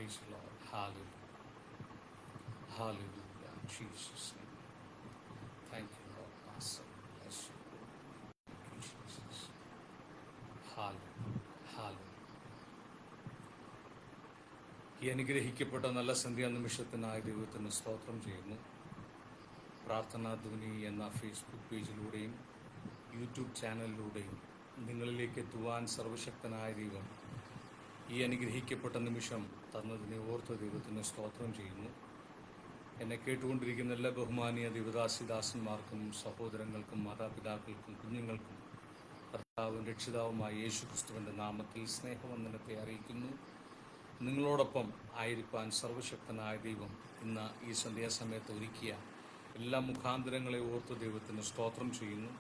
Praise the Lord. Hallelujah. Hallelujah. In Jesus' name. Thank you, Lord. Master. Bless you. Thank you, Jesus. Hallelujah. Hallelujah. ഈ അനുഗ്രഹിക്കപ്പെട്ട നല്ല സന്ധ്യാ നിമിഷത്തിനായി ദൈവത്തിന് സ്തോത്രം ചെയ്യുന്നു. പ്രാർത്ഥനാ ധ്വനി എന്ന ഫേസ്ബുക്ക് പേജിലൂടെയും യൂട്യൂബ് ചാനലിലൂടെയും നിങ്ങളിലേക്ക് എത്തുവാൻ സർവശക്തനായ ദൈവം ഈ അനുഗ്രഹിക്കപ്പെട്ട നിമിഷം തന്നതിനെ ഓർത്ത് ദൈവത്തിന് സ്തോത്രം ചെയ്യുന്നു. എന്നെ കേട്ടുകൊണ്ടിരിക്കുന്ന എല്ലാ ബഹുമാനീയ ദൈവദാസിദാസന്മാർക്കും സഹോദരങ്ങൾക്കും മാതാപിതാക്കൾക്കും കുഞ്ഞുങ്ങൾക്കും കർത്താവും രക്ഷിതാവുമായ യേശുക്രിസ്തുവിൻ്റെ നാമത്തിൽ സ്നേഹവന്ദനത്തെ അറിയിക്കുന്നു. നിങ്ങളോടൊപ്പം ആയിരിക്കാൻ സർവശക്തനായ ദൈവം ഇന്ന് ഈ സന്ധ്യാസമയത്ത് ഒരുക്കിയ എല്ലാ മുഖാന്തരങ്ങളെ ഓർത്ത് ദൈവത്തിന് സ്തോത്രം ചെയ്യുന്നു.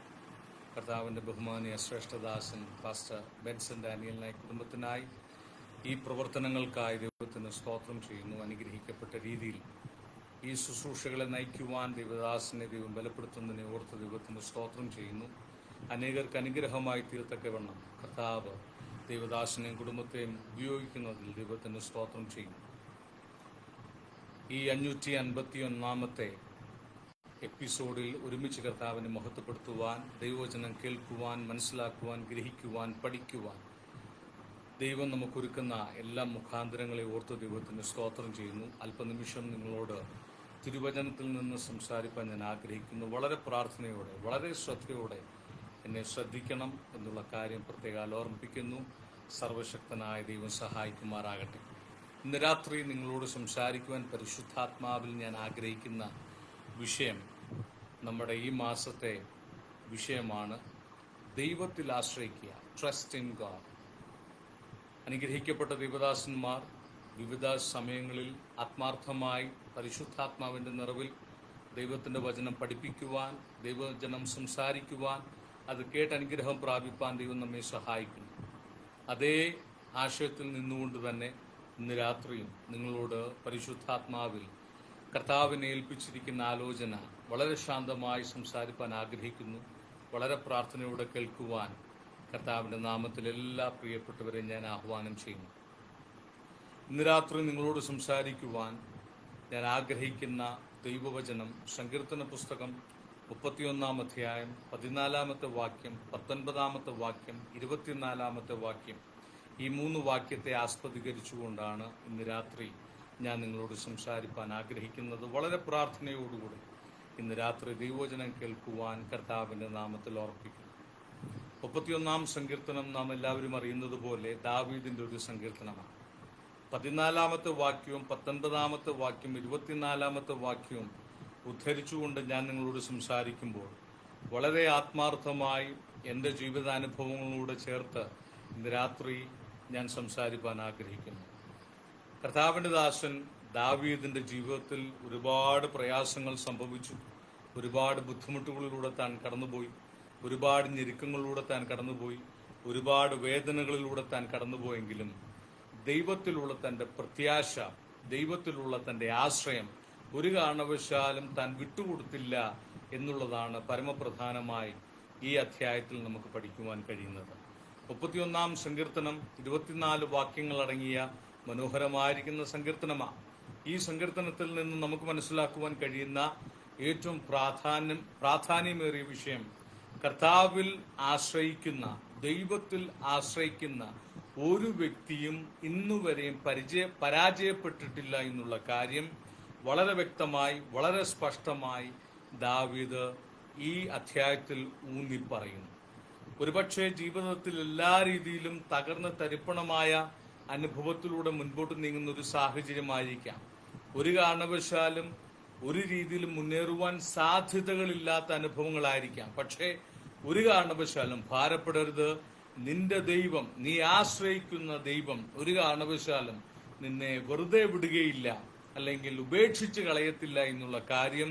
കർത്താവിൻ്റെ ബഹുമാനീയ ശ്രേഷ്ഠദാസൻ പാസ്റ്റർ ബെൻസൺ ഡാനിയലിനായി കുടുംബത്തിനായി ഈ പ്രവർത്തനങ്ങൾക്കായി ദൈവത്തിന് സ്തോത്രം ചെയ്യുന്നു. അനുഗ്രഹിക്കപ്പെട്ട രീതിയിൽ ഈ ശുശ്രൂഷകളെ നയിക്കുവാൻ ദൈവദാസനെ ദൈവം ബലപ്പെടുത്തുന്നതിനെ ഓർത്ത് ദൈവത്തിന് സ്തോത്രം ചെയ്യുന്നു. അനേകർക്ക് അനുഗ്രഹമായി തീർത്തക്കവണ്ണം കർത്താവ് ദൈവദാസനെയും കുടുംബത്തെയും ഉപയോഗിക്കുന്നതിൽ ദൈവത്തിന് സ്തോത്രം ചെയ്യും. ഈ 551 എപ്പിസോഡിൽ ഒരുമിച്ച് കർത്താവിനെ മഹത്വപ്പെടുത്തുവാൻ, ദൈവവചനം കേൾക്കുവാൻ, മനസ്സിലാക്കുവാൻ, ഗ്രഹിക്കുവാൻ, പഠിക്കുവാൻ ദൈവം നമുക്കൊരുക്കുന്ന എല്ലാ മുഖാന്തരങ്ങളെ ഓർത്ത് ദൈവത്തിന് സ്തോത്രം ചെയ്യുന്നു. അല്പനിമിഷം നിങ്ങളോട് തിരുവചനത്തിൽ നിന്ന് സംസാരിക്കാൻ ഞാൻ ആഗ്രഹിക്കുന്നു. വളരെ പ്രാർത്ഥനയോടെ, വളരെ ശ്രദ്ധയോടെ എന്നെ ശ്രദ്ധിക്കണം എന്നുള്ള കാര്യം പ്രത്യേകം ഓർമ്മിപ്പിക്കുന്നു. സർവശക്തനായ ദൈവം സഹായിക്കുമാറാകട്ടെ. ഇന്ന് രാത്രി നിങ്ങളോട് സംസാരിക്കുവാൻ പരിശുദ്ധാത്മാവിൽ ഞാൻ ആഗ്രഹിക്കുന്ന വിഷയം, നമ്മുടെ ഈ മാസത്തെ വിഷയമാണ് ദൈവത്തിൽ ആശ്രയിക്കുക. Trust in God. അനുഗ്രഹിക്കപ്പെട്ട ദൈവദാസന്മാർ വിവിധ സമയങ്ങളിൽ ആത്മാർത്ഥമായി പരിശുദ്ധാത്മാവിൻ്റെ നിറവിൽ ദൈവത്തിൻ്റെ വചനം പഠിപ്പിക്കുവാൻ, ദൈവവചനം സംസാരിക്കുവാൻ, അത് കേട്ട് അനുഗ്രഹം പ്രാപിപ്പാൻ ദൈവം നമ്മെ സഹായിക്കുന്നു. അതേ ആശയത്തിൽ നിന്നുകൊണ്ട് തന്നെ ഇന്ന് രാത്രിയും നിങ്ങളോട് പരിശുദ്ധാത്മാവിൽ കർത്താവിനെ ഏൽപ്പിച്ചിരിക്കുന്ന ആലോചന വളരെ ശാന്തമായി സംസാരിപ്പാൻ ആഗ്രഹിക്കുന്നു. വളരെ പ്രാർത്ഥനയോടെ കേൾക്കുവാൻ കർത്താവിൻ്റെ നാമത്തിൽ എല്ലാ പ്രിയപ്പെട്ടവരെയും ഞാൻ ആഹ്വാനം ചെയ്യുന്നു. ഇന്ന് രാത്രി നിങ്ങളോട് സംസാരിക്കുവാൻ ഞാൻ ആഗ്രഹിക്കുന്ന ദൈവവചനം സങ്കീർത്തന പുസ്തകം 31 അധ്യായം 14 വാക്യം, 19 വാക്യം, 24 വാക്യം. ഈ 3 വാക്യത്തെ ആസ്പദീകരിച്ചുകൊണ്ടാണ് ഇന്ന് രാത്രി ഞാൻ നിങ്ങളോട് സംസാരിപ്പാൻ ആഗ്രഹിക്കുന്നത്. വളരെ പ്രാർത്ഥനയോടുകൂടി ഇന്ന് രാത്രി ദൈവവചനം കേൾക്കുവാൻ കർത്താവിൻ്റെ നാമത്തിൽ ഓർപ്പിക്കുന്നു. 31 സങ്കീർത്തനം നാം എല്ലാവരും അറിയുന്നത് പോലെ ദാവീദിൻ്റെ ഒരു സങ്കീർത്തനമാണ്. 14 വാക്യവും 19 വാക്യം 24 വാക്യവും ഉദ്ധരിച്ചുകൊണ്ട് ഞാൻ നിങ്ങളോട് സംസാരിക്കുമ്പോൾ വളരെ ആത്മാർത്ഥമായി എൻ്റെ ജീവിതാനുഭവങ്ങളോട് ചേർത്ത് ഇന്ന് രാത്രി ഞാൻ സംസാരിപ്പാൻ ആഗ്രഹിക്കുന്നു. കർത്താവിൻ്റെ ദാസൻ ദാവീദിൻ്റെ ജീവിതത്തിൽ ഒരുപാട് പ്രയാസങ്ങൾ സംഭവിച്ചു. ഒരുപാട് ബുദ്ധിമുട്ടുകളിലൂടെ താൻ കടന്നുപോയി. ഒരുപാട് ഞെരുക്കങ്ങളിലൂടെ താൻ കടന്നുപോയി. ഒരുപാട് വേദനകളിലൂടെ താൻ കടന്നുപോയെങ്കിലും ദൈവത്തിലുള്ള തൻ്റെ പ്രത്യാശ, ദൈവത്തിലുള്ള തൻ്റെ ആശ്രയം ഒരു കാരണവശാലും താൻ വിട്ടുകൊടുത്തില്ല എന്നുള്ളതാണ് പരമപ്രധാനമായി ഈ അധ്യായത്തിൽ നമുക്ക് പഠിക്കുവാൻ കഴിയുന്നത്. 31 സങ്കീർത്തനം 24 വാക്യങ്ങളടങ്ങിയ മനോഹരമായിരിക്കുന്ന സങ്കീർത്തനമാണ്. ഈ സങ്കീർത്തനത്തിൽ നിന്ന് നമുക്ക് മനസ്സിലാക്കുവാൻ കഴിയുന്ന ഏറ്റവും പ്രാധാന്യമേറിയ വിഷയം, കർത്താവിൽ ആശ്രയിക്കുന്ന, ദൈവത്തിൽ ആശ്രയിക്കുന്ന ഒരു വ്യക്തിയും ഇന്നുവരെയും പരാജയപ്പെട്ടിട്ടില്ല എന്നുള്ള കാര്യം വളരെ വ്യക്തമായി, വളരെ സ്പഷ്ടമായി ദാവീദ് ഈ അധ്യായത്തിൽ ഊന്നി പറയുന്നു. ഒരുപക്ഷെ ജീവിതത്തിൽ എല്ലാ രീതിയിലും തകർന്ന് തരിപ്പണമായ അനുഭവത്തിലൂടെ മുൻപോട്ട് നീങ്ങുന്ന ഒരു സാഹചര്യമായിരിക്കാം. ഒരു കാരണവശാലും ഒരു രീതിയിലും മുന്നേറുവാൻ സാധ്യതകളില്ലാത്ത അനുഭവങ്ങളായിരിക്കാം. പക്ഷേ ഒരു കാരണവശാലും ഭാരപ്പെടരുത്. നിന്റെ ദൈവം, നീ ആശ്രയിക്കുന്ന ദൈവം ഒരു കാരണവശാലും നിന്നെ വെറുതെ വിടുകയില്ല, അല്ലെങ്കിൽ ഉപേക്ഷിച്ച് കളയത്തില്ല എന്നുള്ള കാര്യം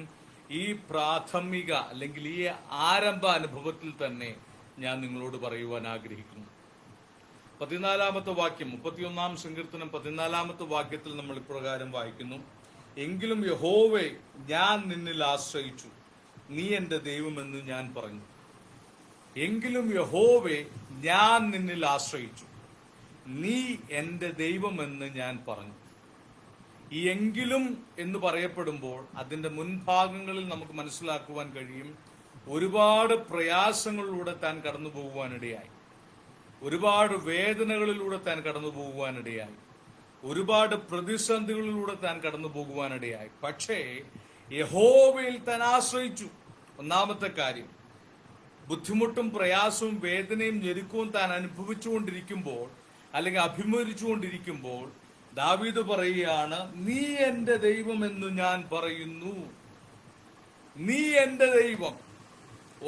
ഈ പ്രാഥമിക അല്ലെങ്കിൽ ഈ ആരംഭ അനുഭവത്തിൽ തന്നെ ഞാൻ നിങ്ങളോട് പറയുവാൻ ആഗ്രഹിക്കുന്നു. 14 വാക്യം, 31 സങ്കീർത്തനം 14 വാക്യത്തിൽ നമ്മൾ ഇപ്രകാരം വായിക്കുന്നു: എങ്കിലും യഹോവേ, ഞാൻ നിന്നിൽ ആശ്രയിച്ചു, നീ എൻ്റെ ദൈവമെന്ന് ഞാൻ പറഞ്ഞു. എങ്കിലും യഹോവേ, ഞാൻ നിന്നിൽ ആശ്രയിച്ചു, നീ എൻ്റെ ദൈവമെന്ന് ഞാൻ പറഞ്ഞു. ഈ എങ്കിലും എന്ന് പറയപ്പെടുമ്പോൾ അതിന്റെ മുൻഭാഗങ്ങളിൽ നമുക്ക് മനസ്സിലാക്കുവാൻ കഴിയും, ഒരുപാട് പ്രയാസങ്ങളിലൂടെ താൻ കടന്നു പോകുവാനിടയായി, ഒരുപാട് വേദനകളിലൂടെ താൻ കടന്നു പോകുവാനിടയായി, ഒരുപാട് പ്രതിസന്ധികളിലൂടെ താൻ കടന്നു പോകുവാനിടയായി. പക്ഷേ യഹോവയിൽ താൻ ആശ്രയിച്ചു. ഒന്നാമത്തെ കാര്യം, ബുദ്ധിമുട്ടും പ്രയാസവും വേദനയും ഞെരുക്കവും താൻ അനുഭവിച്ചുകൊണ്ടിരിക്കുമ്പോൾ അല്ലെങ്കിൽ അഭിമുഖിച്ചുകൊണ്ടിരിക്കുമ്പോൾ ദാവീദ് പറയുകയാണ്, നീ എന്റെ ദൈവമെന്ന് ഞാൻ പറയുന്നു. നീ എന്റെ ദൈവം.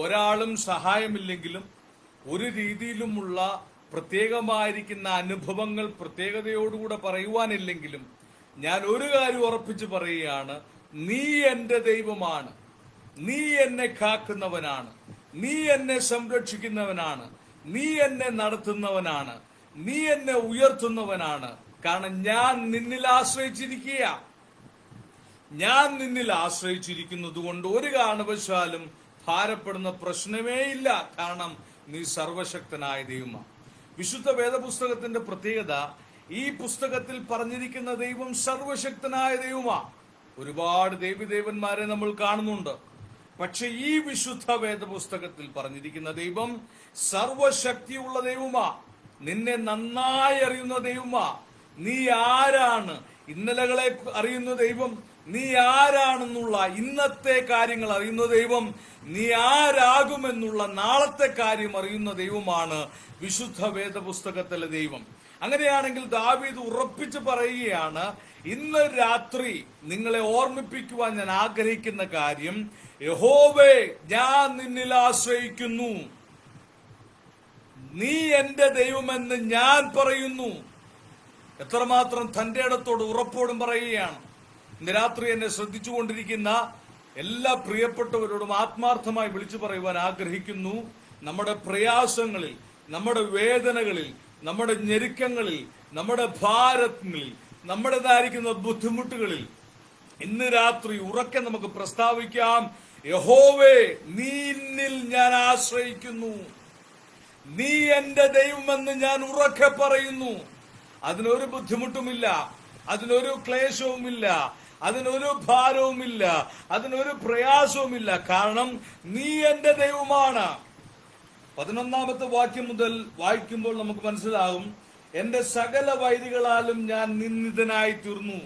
ഒരാളും സഹായമില്ലെങ്കിലും ഒരു രീതിയിലുമുള്ള പ്രത്യേകമായിരിക്കുന്ന അനുഭവങ്ങൾ പ്രത്യേകതയോടുകൂടെ പറയുവാനില്ലെങ്കിലും ഞാൻ ഒരു കാര്യം ഉറപ്പിച്ച് പറയുകയാണ്, നീ എന്റെ ദൈവമാണ്. നീ എന്നെ കാക്കുന്നവനാണ്, നീ എന്നെ സംരക്ഷിക്കുന്നവനാണ്, നീ എന്നെ നടത്തുന്നവനാണ്, നീ എന്നെ ഉയർത്തുന്നവനാണ്. കാരണം ഞാൻ നിന്നിൽ ആശ്രയിച്ചിരിക്കുക. ഞാൻ നിന്നിൽ ആശ്രയിച്ചിരിക്കുന്നത് കൊണ്ട് ഒരു കാരണവശാലും ഭാരപ്പെടുന്ന പ്രശ്നമേ ഇല്ല. കാരണം നീ സർവശക്തനായ ദൈവമാണ്. വിശുദ്ധ വേദപുസ്തകത്തിന്റെ പ്രത്യേകത, ഈ പുസ്തകത്തിൽ പറഞ്ഞിരിക്കുന്ന ദൈവം സർവശക്തനായ ദൈവമാണ്. ഒരുപാട് ദേവീദേവന്മാരെ നമ്മൾ കാണുന്നുണ്ട്. പക്ഷെ ഈ വിശുദ്ധ വേദപുസ്തകത്തിൽ പറഞ്ഞിരിക്കുന്ന ദൈവം സർവശക്തിയുള്ള ദൈവമാ. നിന്നെ നന്നായി അറിയുന്ന ദൈവമാ. നീ ആരാണ്, ഇന്നലകളെ അറിയുന്ന ദൈവം. നീ ആരാണെന്നുള്ള ഇന്നത്തെ കാര്യങ്ങൾ അറിയുന്ന ദൈവം. നീ ആരാകുമെന്നുള്ള നാളത്തെ കാര്യം അറിയുന്ന ദൈവമാണ് വിശുദ്ധ വേദപുസ്തകത്തിലെ ദൈവം. അങ്ങനെയാണെങ്കിൽ ദാവീദ് ഉറപ്പിച്ച് പറയുകയാണ്, ഇന്ന് രാത്രി നിങ്ങളെ ഓർമ്മിപ്പിക്കുവാൻ ഞാൻ ആഗ്രഹിക്കുന്ന കാര്യം, യഹോവേ, ഞാൻ നിന്നിൽ ആശ്രയിക്കുന്നു. നീ എന്റെ ദൈവമെന്ന് ഞാൻ പറയുന്നു. എത്രമാത്രം തന്റെ ഇടത്തോട് ഉറപ്പോടും പറയുകയാണ്. ഇന്ന് രാത്രി എന്നെ ശ്രദ്ധിച്ചുകൊണ്ടിരിക്കുന്ന എല്ലാ പ്രിയപ്പെട്ടവരോടും ആത്മാർത്ഥമായി വിളിച്ചു പറയുവാൻ ആഗ്രഹിക്കുന്നു, നമ്മുടെ പ്രയാസങ്ങളിൽ, നമ്മുടെ വേദനകളിൽ, നമ്മുടെ ഞെരുക്കങ്ങളിൽ, നമ്മുടെ ഭാരങ്ങളിൽ, നമ്മുടേതായിരിക്കുന്ന ബുദ്ധിമുട്ടുകളിൽ ഇന്ന് രാത്രി ഉറക്കെ നമുക്ക് പ്രസ്താവിക്കാം, യഹോവേ, നിന്നിൽ ഞാൻ ആശ്രയിക്കുന്നു. നീ എന്റെ ദൈവമെന്ന് ഞാൻ ഉറക്കെ പറയുന്നു. അതിനൊരു ബുദ്ധിമുട്ടുമില്ല, അതിനൊരു ക്ലേശവുമില്ല, അതിനൊരു ഭാരവുമില്ല, അതിനൊരു പ്രയാസവുമില്ല. കാരണം നീ എന്റെ ദൈവമാണ്. 11ാമത്തെ വാക്യം മുതൽ വായിക്കുമ്പോൾ നമുക്ക് മനസ്സിലാകും, എന്റെ സകല വൈരികളാലും ഞാൻ നിന്ദിതനായി തീർന്നു.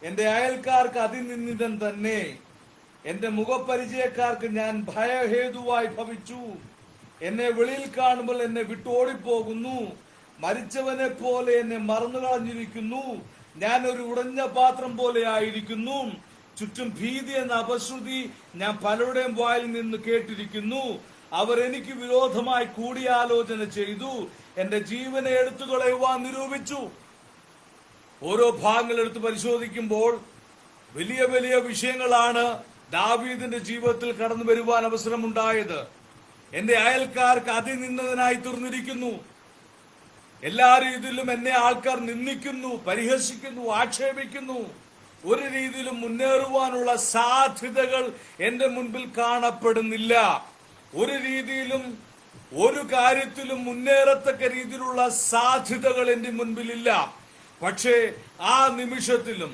എന്റെ അയൽക്കാർക്ക് അതിനിന്ദിതൻ തന്നെ. എന്റെ മുഖപരിചയക്കാർക്ക് ഞാൻ ഭയഹേതുവായി ഭവിച്ചു. എന്നെ വെളിയിൽ കാണുമ്പോൾ എന്നെ വിട്ടോടിപ്പോകുന്നു. മരിച്ചവനെ പോലെ എന്നെ മറന്നു കളഞ്ഞിരിക്കുന്നു. ഞാൻ ഒരു ഉടഞ്ഞ പാത്രം പോലെ ആയിരിക്കുന്നു. ചുറ്റും ഭീതി എന്ന അപശ്രുതി ഞാൻ പലരുടെയും വായിൽ നിന്ന് കേട്ടിരിക്കുന്നു. അവർ എനിക്ക് വിരോധമായി കൂടിയാലോചന ചെയ്തു. എന്റെ ജീവനെ എടുത്തു കളയുവാൻ നിരൂപിച്ചു. ഓരോ ഭാഗങ്ങൾ എടുത്ത് പരിശോധിക്കുമ്പോൾ വലിയ വലിയ വിഷയങ്ങളാണ് ദാവീദിന്റെ ജീവിതത്തിൽ കടന്നു വരുവാൻ അവസരമുണ്ടായത്. എന്റെ അയൽക്കാർക്ക് അതിനിന്ദനായി തീർന്നിരിക്കുന്നു. എല്ലാ രീതിയിലും എന്നെ ആൾക്കാർ നിന്ദിക്കുന്നു, പരിഹസിക്കുന്നു, ആക്ഷേപിക്കുന്നു. ഒരു രീതിയിലും മുന്നേറുവാനുള്ള സാധ്യതകൾ എന്റെ മുൻപിൽ കാണപ്പെടുന്നില്ല. ഒരു രീതിയിലും ഒരു കാര്യത്തിലും മുന്നേറത്തക്ക രീതിയിലുള്ള സാധ്യതകൾ എന്റെ മുൻപിലില്ല. പക്ഷേ ആ നിമിഷത്തിലും,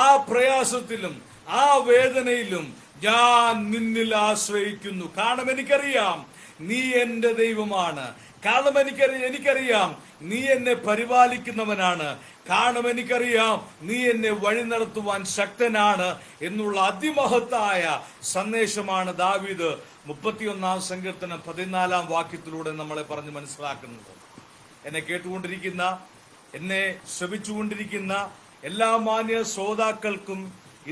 ആ പ്രയാസത്തിലും, ആ വേദനയിലും ഞാൻ നിന്നിൽ ആശ്രയിക്കുന്നു. കാരണം എനിക്കറിയാം നീ എന്റെ ദൈവമാണ്. കാരണം എനിക്കറിയാം നീ എന്നെ പരിപാലിക്കുന്നവനാണ്. കാരണം എനിക്കറിയാം നീ എന്നെ വഴി നടത്തുവാൻ ശക്തനാണ് എന്നുള്ള അതിമഹത്തായ സന്ദേശമാണ് ദാവീദ് 31-ാം സങ്കീർത്തനം 14-ാം വാക്യത്തിലൂടെ നമ്മളെ പറഞ്ഞ് മനസ്സിലാക്കുന്നത്. എന്നെ കേട്ടുകൊണ്ടിരിക്കുന്ന, എന്നെ ശ്രമിച്ചുകൊണ്ടിരിക്കുന്ന എല്ലാ മാന്യ ശ്രോതാക്കൾക്കും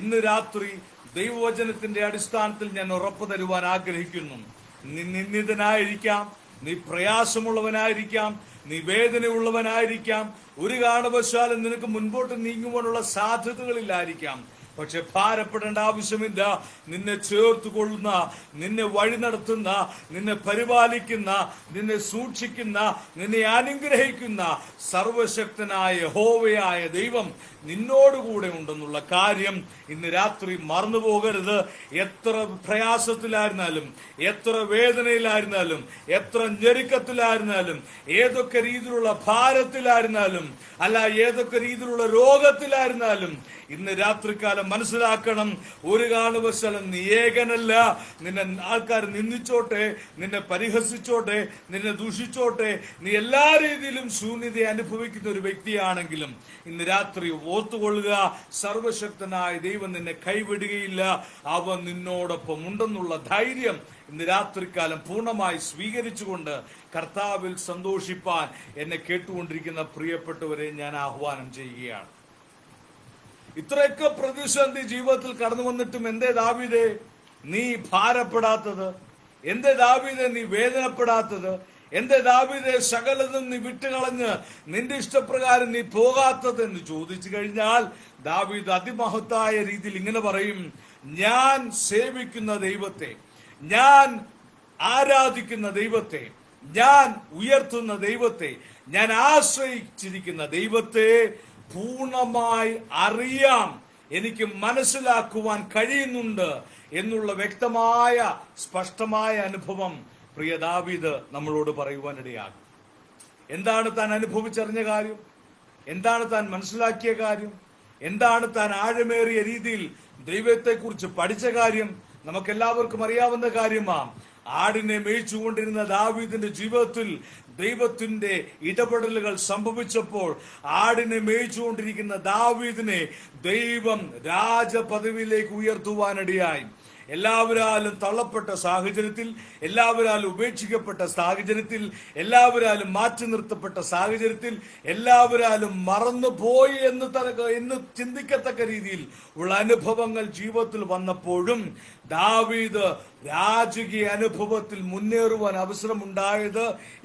ഇന്ന് രാത്രി ദൈവവചനത്തിന്റെ അടിസ്ഥാനത്തിൽ ഞാൻ ഉറപ്പു തരുവാൻ ആഗ്രഹിക്കുന്നു. നീ നിന്ദിതനായിരിക്കാം, നീ പ്രയാസമുള്ളവനായിരിക്കാം, നീ വേദനയുള്ളവനായിരിക്കാം, ഒരു കാരണവശാലും നിനക്ക് മുൻപോട്ട് നീങ്ങുവാനുള്ള സാധ്യതകളില്ലായിരിക്കാം. പക്ഷെ ഭാരപ്പെടേണ്ട ആവശ്യമില്ല. നിന്നെ ചേർത്തുകൊള്ളുന്ന, നിന്നെ വഴി നടത്തുന്ന, നിന്നെ പരിപാലിക്കുന്ന, നിന്നെ സൂക്ഷിക്കുന്ന, നിന്നെ അനുഗ്രഹിക്കുന്ന സർവശക്തനായ യഹോവയായ ദൈവം നിന്നോടുകൂടെ ഉണ്ടെന്നുള്ള കാര്യം ഇന്ന് രാത്രി മറന്നു പോകരുത്. എത്ര പ്രയാസത്തിലായിരുന്നാലും, എത്ര വേദനയിലായിരുന്നാലും, എത്ര ഞെരുക്കത്തിലായിരുന്നാലും, ഏതൊക്കെ രീതിയിലുള്ള ഭാരത്തിലായിരുന്നാലും, അല്ല ഏതൊക്കെ രീതിയിലുള്ള രോഗത്തിലായിരുന്നാലും, ഇന്ന് രാത്രികാലം മനസ്സിലാക്കണം, ഒരു കാരണവശാലും നീ ഏകനല്ല. നിന്നെ ആൾക്കാർ നിന്ദിച്ചോട്ടെ, നിന്നെ പരിഹസിച്ചോട്ടെ, നിന്നെ ദൂഷിച്ചോട്ടെ, നീ എല്ലാ രീതിയിലും ശൂന്യത അനുഭവിക്കുന്ന ഒരു വ്യക്തിയാണെങ്കിലും ഇന്ന് രാത്രി ഓർത്തുകൊള്ളുക, സർവശക്തനായ ദൈവം നിന്നെ കൈവിടുകയില്ല. അവൻ നിന്നോടൊപ്പം ഉണ്ടെന്നുള്ള ധൈര്യം ഇന്ന് രാത്രികാലം പൂർണ്ണമായി സ്വീകരിച്ചുകൊണ്ട് കർത്താവിൽ സന്തോഷിപ്പാൻ എന്നെ കേട്ടുകൊണ്ടിരിക്കുന്ന പ്രിയപ്പെട്ടവരെ ഞാൻ ആഹ്വാനം ചെയ്യുകയാണ്. ഇത്രയൊക്കെ പ്രതിസന്ധി ജീവിതത്തിൽ കടന്നു വന്നിട്ടും എന്തേ ദാവീദേ നീ ഭാരപ്പെടാത്തത്? എന്തേ ദാവീദേ നീ വേദനപ്പെടാത്തത്? എന്തേ ദാവീദേ സകലതും നീ വിട്ടുകളഞ്ഞ് നിന്റെ ഇഷ്ടപ്രകാരം നീ പോകാത്തത് എന്ന് ചോദിച്ചു കഴിഞ്ഞാൽ ദാവീദ് അതിമഹത്തായ രീതിയിൽ ഇങ്ങനെ പറയും, ഞാൻ സേവിക്കുന്ന ദൈവത്തെ, ഞാൻ ആരാധിക്കുന്ന ദൈവത്തെ, ഞാൻ ഉയർത്തുന്ന ദൈവത്തെ, ഞാൻ ആശ്രയിച്ചിരിക്കുന്ന ദൈവത്തെ പൂർണ്ണമായി അറിയാം, എനിക്ക് മനസ്സിലാക്കുവാൻ കഴിയുന്നുണ്ട് എന്നുള്ള വ്യക്തമായ സ്പഷ്ടമായ അനുഭവം പ്രിയ ദാവീദ് നമ്മളോട് പറയുവാനിടയാകും. എന്താണ് താൻ അനുഭവിച്ചറിഞ്ഞ കാര്യം? എന്താണ് താൻ മനസ്സിലാക്കിയ കാര്യം? എന്താണ് താൻ ആഴമേറിയ രീതിയിൽ ദൈവത്തെക്കുറിച്ച് പഠിച്ച കാര്യം? നമുക്കെല്ലാവർക്കും അറിയാവുന്ന കാര്യമാണ്. ആടിനെ മേയിച്ചുകൊണ്ടിരുന്ന ദാവീദിന്റെ ജീവിതത്തിൽ ദൈവത്തിന്റെ ഇടപെടലുകൾ സംഭവിച്ചപ്പോൾ ആടിനെ മേയിച്ചുകൊണ്ടിരിക്കുന്ന ദാവീദിനെ ദൈവം രാജപദവിയിലേക്ക് ഉയർത്തുവാനിടയായി. എല്ലാവരാലും തള്ളപ്പെട്ട സാഹചര്യത്തിൽ, എല്ലാവരാലും ഉപേക്ഷിക്കപ്പെട്ട സാഹചര്യത്തിൽ, എല്ലാവരാലും മാറ്റി നിർത്തപ്പെട്ട സാഹചര്യത്തിൽ, എല്ലാവരാലും മറന്നുപോയി എന്ന് ചിന്തിക്കത്തക്ക രീതിയിൽ ഉള്ള അനുഭവങ്ങൾ ജീവിതത്തിൽ വന്നപ്പോഴും ദാവീദ് രാജകീയ അനുഭവത്തിൽ മുന്നേറുവാൻ അവസരമുണ്ടായത്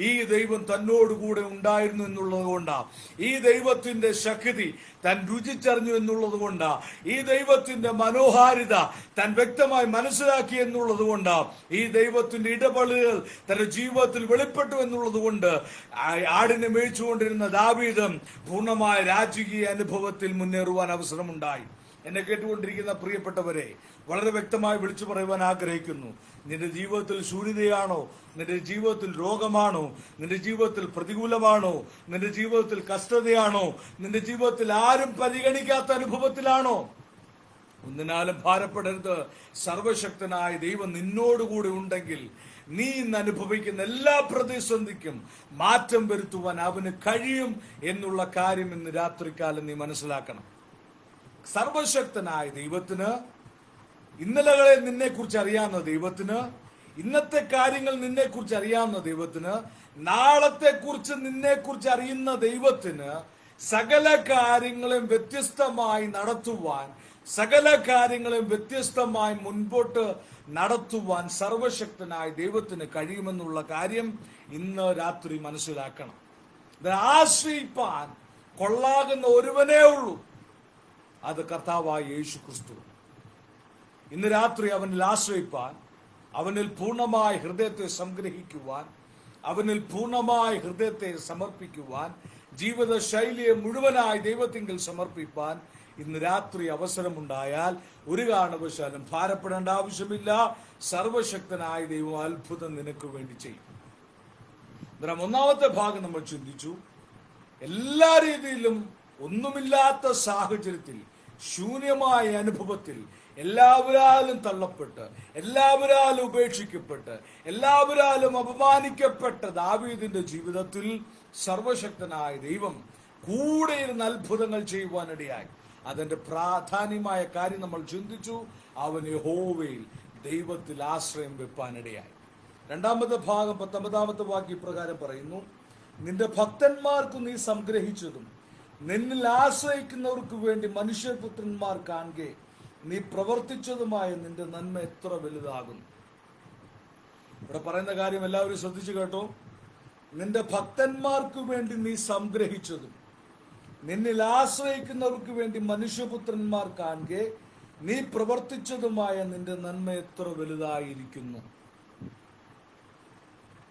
ഈ ദൈവം തന്നോടുകൂടെ ഉണ്ടായിരുന്നു എന്നുള്ളത് കൊണ്ടാണ്. ഈ ദൈവത്തിന്റെ ശക്തി താൻ രുചിച്ചറിഞ്ഞു എന്നുള്ളത് കൊണ്ടാണ്. ഈ ദൈവത്തിന്റെ മനോഹാരിത താൻ വ്യക്തമായി മനസ്സിലാക്കി എന്നുള്ളത് കൊണ്ടാണ്. ഈ ദൈവത്തിന്റെ ഇടപെടലുകൾ തന്റെ ജീവിതത്തിൽ വെളിപ്പെട്ടു എന്നുള്ളത് കൊണ്ട് ആടിനെ മേയിച്ചുകൊണ്ടിരുന്ന ദാവീദ് പൂർണ്ണമായ രാജകീയ അനുഭവത്തിൽ മുന്നേറുവാൻ അവസരമുണ്ടായി. എന്നെ കേട്ടുകൊണ്ടിരിക്കുന്ന പ്രിയപ്പെട്ടവരെ, വളരെ വ്യക്തമായി വിളിച്ചു പറയുവാൻ ആഗ്രഹിക്കുന്നു. നിന്റെ ജീവിതത്തിൽ ശൂന്യതയാണോ? നിന്റെ ജീവിതത്തിൽ രോഗമാണോ? നിന്റെ ജീവിതത്തിൽ പ്രതികൂലമാണോ? നിന്റെ ജീവിതത്തിൽ കഷ്ടതയാണോ? നിന്റെ ജീവിതത്തിൽ ആരും പരിഗണിക്കാത്ത അനുഭവത്തിലാണോ? ഒന്നിനാലും ഭാരപ്പെടരുത്. സർവശക്തനായ ദൈവം നിന്നോടുകൂടി ഉണ്ടെങ്കിൽ നീ ഇന്ന് അനുഭവിക്കുന്ന എല്ലാ പ്രതിസന്ധിക്കും മാറ്റം വരുത്തുവാൻ അവന് കഴിയും എന്നുള്ള കാര്യം ഇന്ന് രാത്രികാലം നീ മനസ്സിലാക്കണം. സർവശക്തനായ ദൈവത്തിന് ഇന്നലകളെ നിന്നെ കുറിച്ച് അറിയാവുന്ന ദൈവത്തിന്, ഇന്നത്തെ കാര്യങ്ങൾ നിന്നെ കുറിച്ച് അറിയാവുന്ന ദൈവത്തിന്, നാളത്തെ കുറിച്ച് നിന്നെ കുറിച്ച് അറിയുന്ന ദൈവത്തിന് സകല കാര്യങ്ങളും വ്യത്യസ്തമായി നടത്തുവാൻ, സകല കാര്യങ്ങളും വ്യത്യസ്തമായി മുൻപോട്ട് നടത്തുവാൻ സർവശക്തനായ ദൈവത്തിന് കഴിയുമെന്നുള്ള കാര്യം ഇന്ന് രാത്രി മനസ്സിലാക്കണം. ആശ്രയിപ്പാൻ കൊള്ളാകുന്ന ഒരുവനേ ഉള്ളൂ, അത് കർത്താവായ യേശു ക്രിസ്തു. ഇന്ന് രാത്രി അവനിൽ ആശ്രയിപ്പാൻ, അവനിൽ പൂർണ്ണമായ ഹൃദയത്തെ സംഗ്രഹിക്കുവാൻ, അവനിൽ പൂർണ്ണമായ ഹൃദയത്തെ സമർപ്പിക്കുവാൻ, ജീവിത ശൈലിയെ മുഴുവനായി ദൈവത്തിങ്കിൽ സമർപ്പിപ്പാൻ ഇന്ന് രാത്രി അവസരമുണ്ടായാൽ ഒരു കാരണവശാലും ഭാരപ്പെടേണ്ട ആവശ്യമില്ല. സർവശക്തനായ ദൈവം അത്ഭുതം നിനക്ക് വേണ്ടി ചെയ്യും. ഒന്നാമത്തെ ഭാഗം നമ്മൾ ചിന്തിച്ചു. എല്ലാ രീതിയിലും ഒന്നുമില്ലാത്ത സാഹചര്യത്തിൽ, ശൂന്യമായ അനുഭവത്തിൽ, എല്ലാവരാലും തള്ളപ്പെട്ട്, എല്ലാവരാലും ഉപേക്ഷിക്കപ്പെട്ട്, എല്ലാവരാലും അപമാനിക്കപ്പെട്ട ദാവീദിന്റെ ജീവിതത്തിൽ സർവശക്തനായ ദൈവം കൂടെ ഇരുന്ന് അത്ഭുതങ്ങൾ ചെയ്യുവാനിടയായി. അതിന്റെ പ്രാധാന്യമായ കാര്യം നമ്മൾ ചിന്തിച്ചു. അവൻ യഹോവയിൽ ദൈവത്തിൽ ആശ്രയം വെപ്പാനിടയായി. രണ്ടാമത്തെ ഭാഗം 19 വാക്യം പ്രകാരം പറയുന്നു, നിന്റെ ഭക്തന്മാർക്ക് നീ സംഗ്രഹിച്ചതും നിന്നിൽ ആശ്രയിക്കുന്നവർക്ക് വേണ്ടി മനുഷ്യപുത്രന്മാർ കാണുകെ നീ പ്രവർത്തിച്ചതുമായ നിന്റെ നന്മ എത്ര വലുതാകുന്നു. ഇവിടെ പറയുന്ന കാര്യം എല്ലാവരും ശ്രദ്ധിച്ചു കേട്ടോ. നിന്റെ ഭക്തന്മാർക്ക് വേണ്ടി നീ സംഗ്രഹിച്ചതും നിന്നിൽ ആശ്രയിക്കുന്നവർക്ക് വേണ്ടി മനുഷ്യപുത്രന്മാർ കാണുകെ നീ പ്രവർത്തിച്ചതുമായ നിന്റെ നന്മ എത്ര വലുതായിരിക്കുന്നു.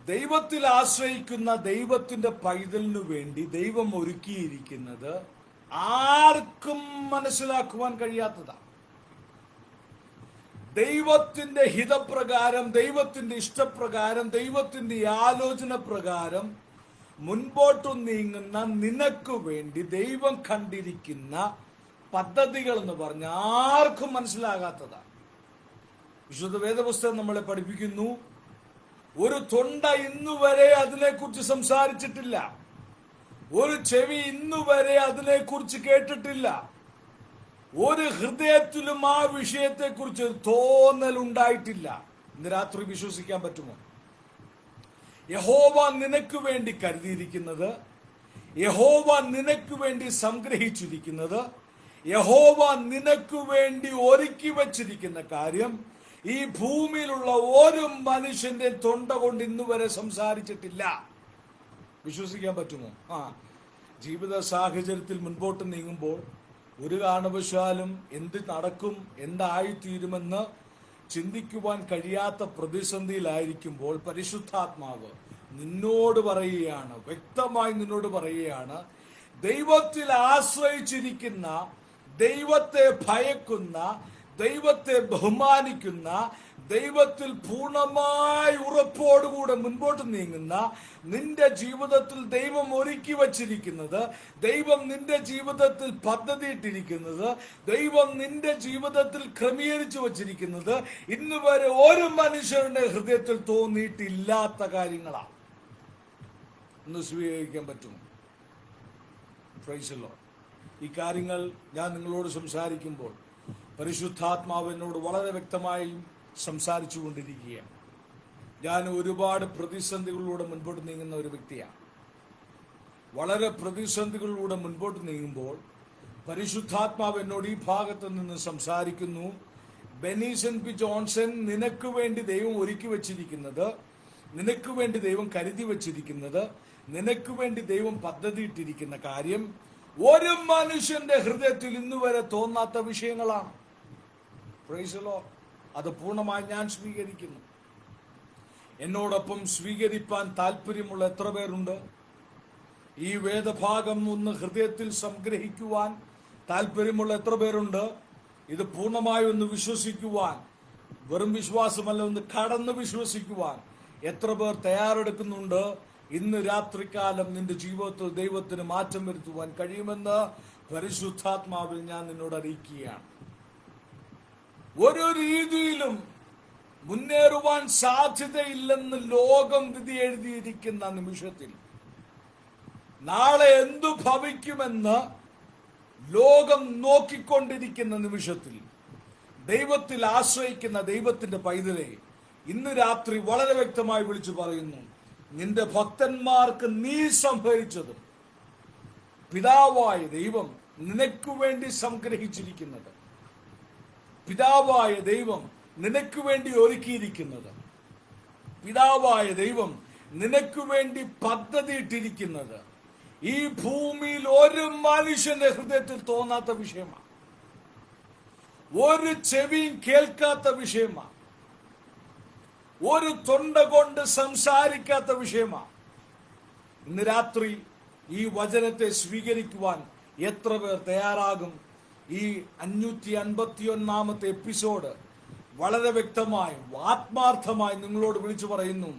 ദൈവത്തിൽ ആശ്രയിക്കുന്ന ദൈവത്തിന്റെ പൈതലിനു വേണ്ടി ദൈവം ഒരുക്കിയിരിക്കുന്നത് ആർക്കും മനസ്സിലാക്കുവാൻ കഴിയാത്തതാണ്. ദൈവത്തിന്റെ ഹിതപ്രകാരം, ദൈവത്തിന്റെ ഇഷ്ടപ്രകാരം, ദൈവത്തിന്റെ ആലോചന പ്രകാരം മുൻപോട്ടു നീങ്ങുന്ന നിനക്ക് വേണ്ടി ദൈവം കണ്ടിരിക്കുന്ന പദ്ധതികൾ എന്ന് പറഞ്ഞ ആർക്കും മനസ്സിലാകാത്തതാണ്. വിശുദ്ധ വേദപുസ്തകം നമ്മളെ പഠിപ്പിക്കുന്നു, ഒരു തൊണ്ട ഇന്നുവരെ അതിനെക്കുറിച്ച് സംസാരിച്ചിട്ടില്ല, ഒരു ചെവി ഇന്നുവരെ അതിനെക്കുറിച്ച് കേട്ടിട്ടില്ല, ഒരു ഹൃദയത്തിലും ആ വിഷയത്തെക്കുറിച്ച് തോന്നലുണ്ടായിട്ടില്ല. ഇന്ന് രാത്രി വിശ്വസിക്കാൻ പറ്റുമോ? യഹോവ നിനക്ക് വേണ്ടി കരുതിയിരിക്കുന്നത്, യഹോവ നിനക്ക് വേണ്ടി സംഗ്രഹിച്ചിരിക്കുന്നത്, യഹോവ നിനക്ക് വേണ്ടി ഒരുക്കി വച്ചിരിക്കുന്ന കാര്യം ഈ ഭൂമിയിലുള്ള ഒരു മനുഷ്യന്റെ തൊണ്ട കൊണ്ട് ഇന്നുവരെ സംസാരിച്ചിട്ടില്ല. വിശ്വസിക്കാൻ പറ്റുമോ? ജീവിത സാഹചര്യത്തിൽ മുൻപോട്ട് നീങ്ങുമ്പോൾ ഒരു കാരണവശാലും എന്ത് നടക്കും, എന്തായിത്തീരുമെന്ന് ചിന്തിക്കുവാൻ കഴിയാത്ത പ്രതിസന്ധിയിലായിരിക്കുമ്പോൾ പരിശുദ്ധാത്മാവ് നിന്നോട് പറയുകയാണ്, വ്യക്തമായി നിന്നോട് പറയുകയാണ്, ദൈവത്തിൽ ആശ്രയിച്ചിരിക്കുന്ന, ദൈവത്തെ ഭയക്കുന്ന, ദൈവത്തെ ബഹുമാനിക്കുന്ന, ദൈവത്തിൽ പൂർണ്ണമായി ഉറപ്പോടുകൂടെ മുൻപോട്ട് നീങ്ങുന്ന, നിന്റെ ജീവിതത്തിൽ ദൈവം ഒരുക്കി വച്ചിരിക്കുന്നത്, ദൈവം നിന്റെ ജീവിതത്തിൽ പദ്ധതിയിട്ടിരിക്കുന്നത്, ദൈവം നിന്റെ ജീവിതത്തിൽ ക്രമീകരിച്ചു വച്ചിരിക്കുന്നത് ഇന്ന് വരെ ഒരു മനുഷ്യരുടെ ഹൃദയത്തിൽ തോന്നിയിട്ടില്ലാത്ത കാര്യങ്ങളാണ്. ഇന്ന് സ്വീകരിക്കാൻ പറ്റും. Price the Lord. ഈ കാര്യങ്ങൾ ഞാൻ നിങ്ങളോട് സംസാരിക്കുമ്പോൾ പരിശുദ്ധാത്മാവ് എന്നോട് വളരെ വ്യക്തമായി സംസാരിച്ചു കൊണ്ടിരിക്കുകയാണ്. ഞാൻ ഒരുപാട് പ്രതിസന്ധികളിലൂടെ മുൻപോട്ട് നീങ്ങുന്ന ഒരു വ്യക്തിയാണ്. വളരെ പ്രതിസന്ധികളിലൂടെ മുൻപോട്ട് നീങ്ങുമ്പോൾ പരിശുദ്ധാത്മാവ് എന്നോട് ഈ ഭാഗത്ത് നിന്ന് സംസാരിക്കുന്നു, ബെനീസൺ പി ജോൺസൺ, നിനക്ക് വേണ്ടി ദൈവം ഒരുക്കി വച്ചിരിക്കുന്നത്, നിനക്ക് വേണ്ടി ദൈവം കരുതി വച്ചിരിക്കുന്നത്, നിനക്ക് വേണ്ടി ദൈവം പദ്ധതിയിട്ടിരിക്കുന്ന കാര്യം ഒരു മനുഷ്യന്റെ ഹൃദയത്തിൽ ഇന്നുവരെ തോന്നാത്ത വിഷയങ്ങളാണ്. Price the Lord. അത് പൂർണ്ണമായി ഞാൻ സ്വീകരിക്കുന്നു. എന്നോടൊപ്പം സ്വീകരിപ്പാൻ താല്പര്യമുള്ള എത്ര പേരുണ്ട്? ഈ വേദഭാഗം ഒന്ന് ഹൃദയത്തിൽ സംഗ്രഹിക്കുവാൻ താല്പര്യമുള്ള എത്ര പേരുണ്ട്? ഇത് പൂർണ്ണമായി ഒന്ന് വിശ്വസിക്കുവാൻ, വെറും വിശ്വാസമല്ല, ഒന്ന് കടന്ന് വിശ്വസിക്കുവാൻ എത്ര പേർ തയ്യാറെടുക്കുന്നുണ്ട്? ഇന്ന് രാത്രികാലം നിന്റെ ജീവിതത്തിൽ ദൈവത്തിന് മാറ്റം വരുത്തുവാൻ കഴിയുമെന്ന് പരിശുദ്ധാത്മാവിൽ ഞാൻ നിന്നോട് അറിയിക്കുകയാണ്. ഒരു രീതിയിലും മുന്നേറുവാൻ സാധ്യതയില്ലെന്ന് ലോകം വിധി എഴുതിയിരിക്കുന്ന നിമിഷത്തിൽ, നാളെ എന്തു ഭവിക്കുമെന്ന് ലോകം നോക്കിക്കൊണ്ടിരിക്കുന്ന നിമിഷത്തിൽ, ദൈവത്തിൽ ആശ്രയിക്കുന്ന ദൈവത്തിന്റെ പൈതലെ ഇന്ന് രാത്രി വളരെ വ്യക്തമായി വിളിച്ചു പറയുന്നു, നിന്റെ ഭക്തന്മാർക്ക് നീ സംഭരിച്ചതും പിതാവായ ദൈവം നിനക്ക് വേണ്ടി സംഗ്രഹിച്ചിരിക്കുന്നത്, പിതാവായ ദൈവം നിനക്ക് വേണ്ടി ഒരുക്കിയിരിക്കുന്നത്, പിതാവായ ദൈവം നിനക്ക് വേണ്ടി പദ്ധതിയിട്ടിരിക്കുന്നത് ഈ ഭൂമിയിൽ ഒരു മനുഷ്യന്റെ ഹൃദയത്തിൽ തോന്നാത്ത വിഷയമാണ്, ഒരു ചെവിയും കേൾക്കാത്ത വിഷയമാണ്, ഒരു തൊണ്ട കൊണ്ട് സംസാരിക്കാത്ത വിഷയമാണ്. ഇന്ന് രാത്രി ഈ വചനത്തെ സ്വീകരിക്കുവാൻ എത്ര പേർ തയ്യാറാകും? ഈ 551 എപ്പിസോഡ് വളരെ വ്യക്തമായി ആത്മാർത്ഥമായി നിങ്ങളോട് വിളിച്ചു പറയുന്നു,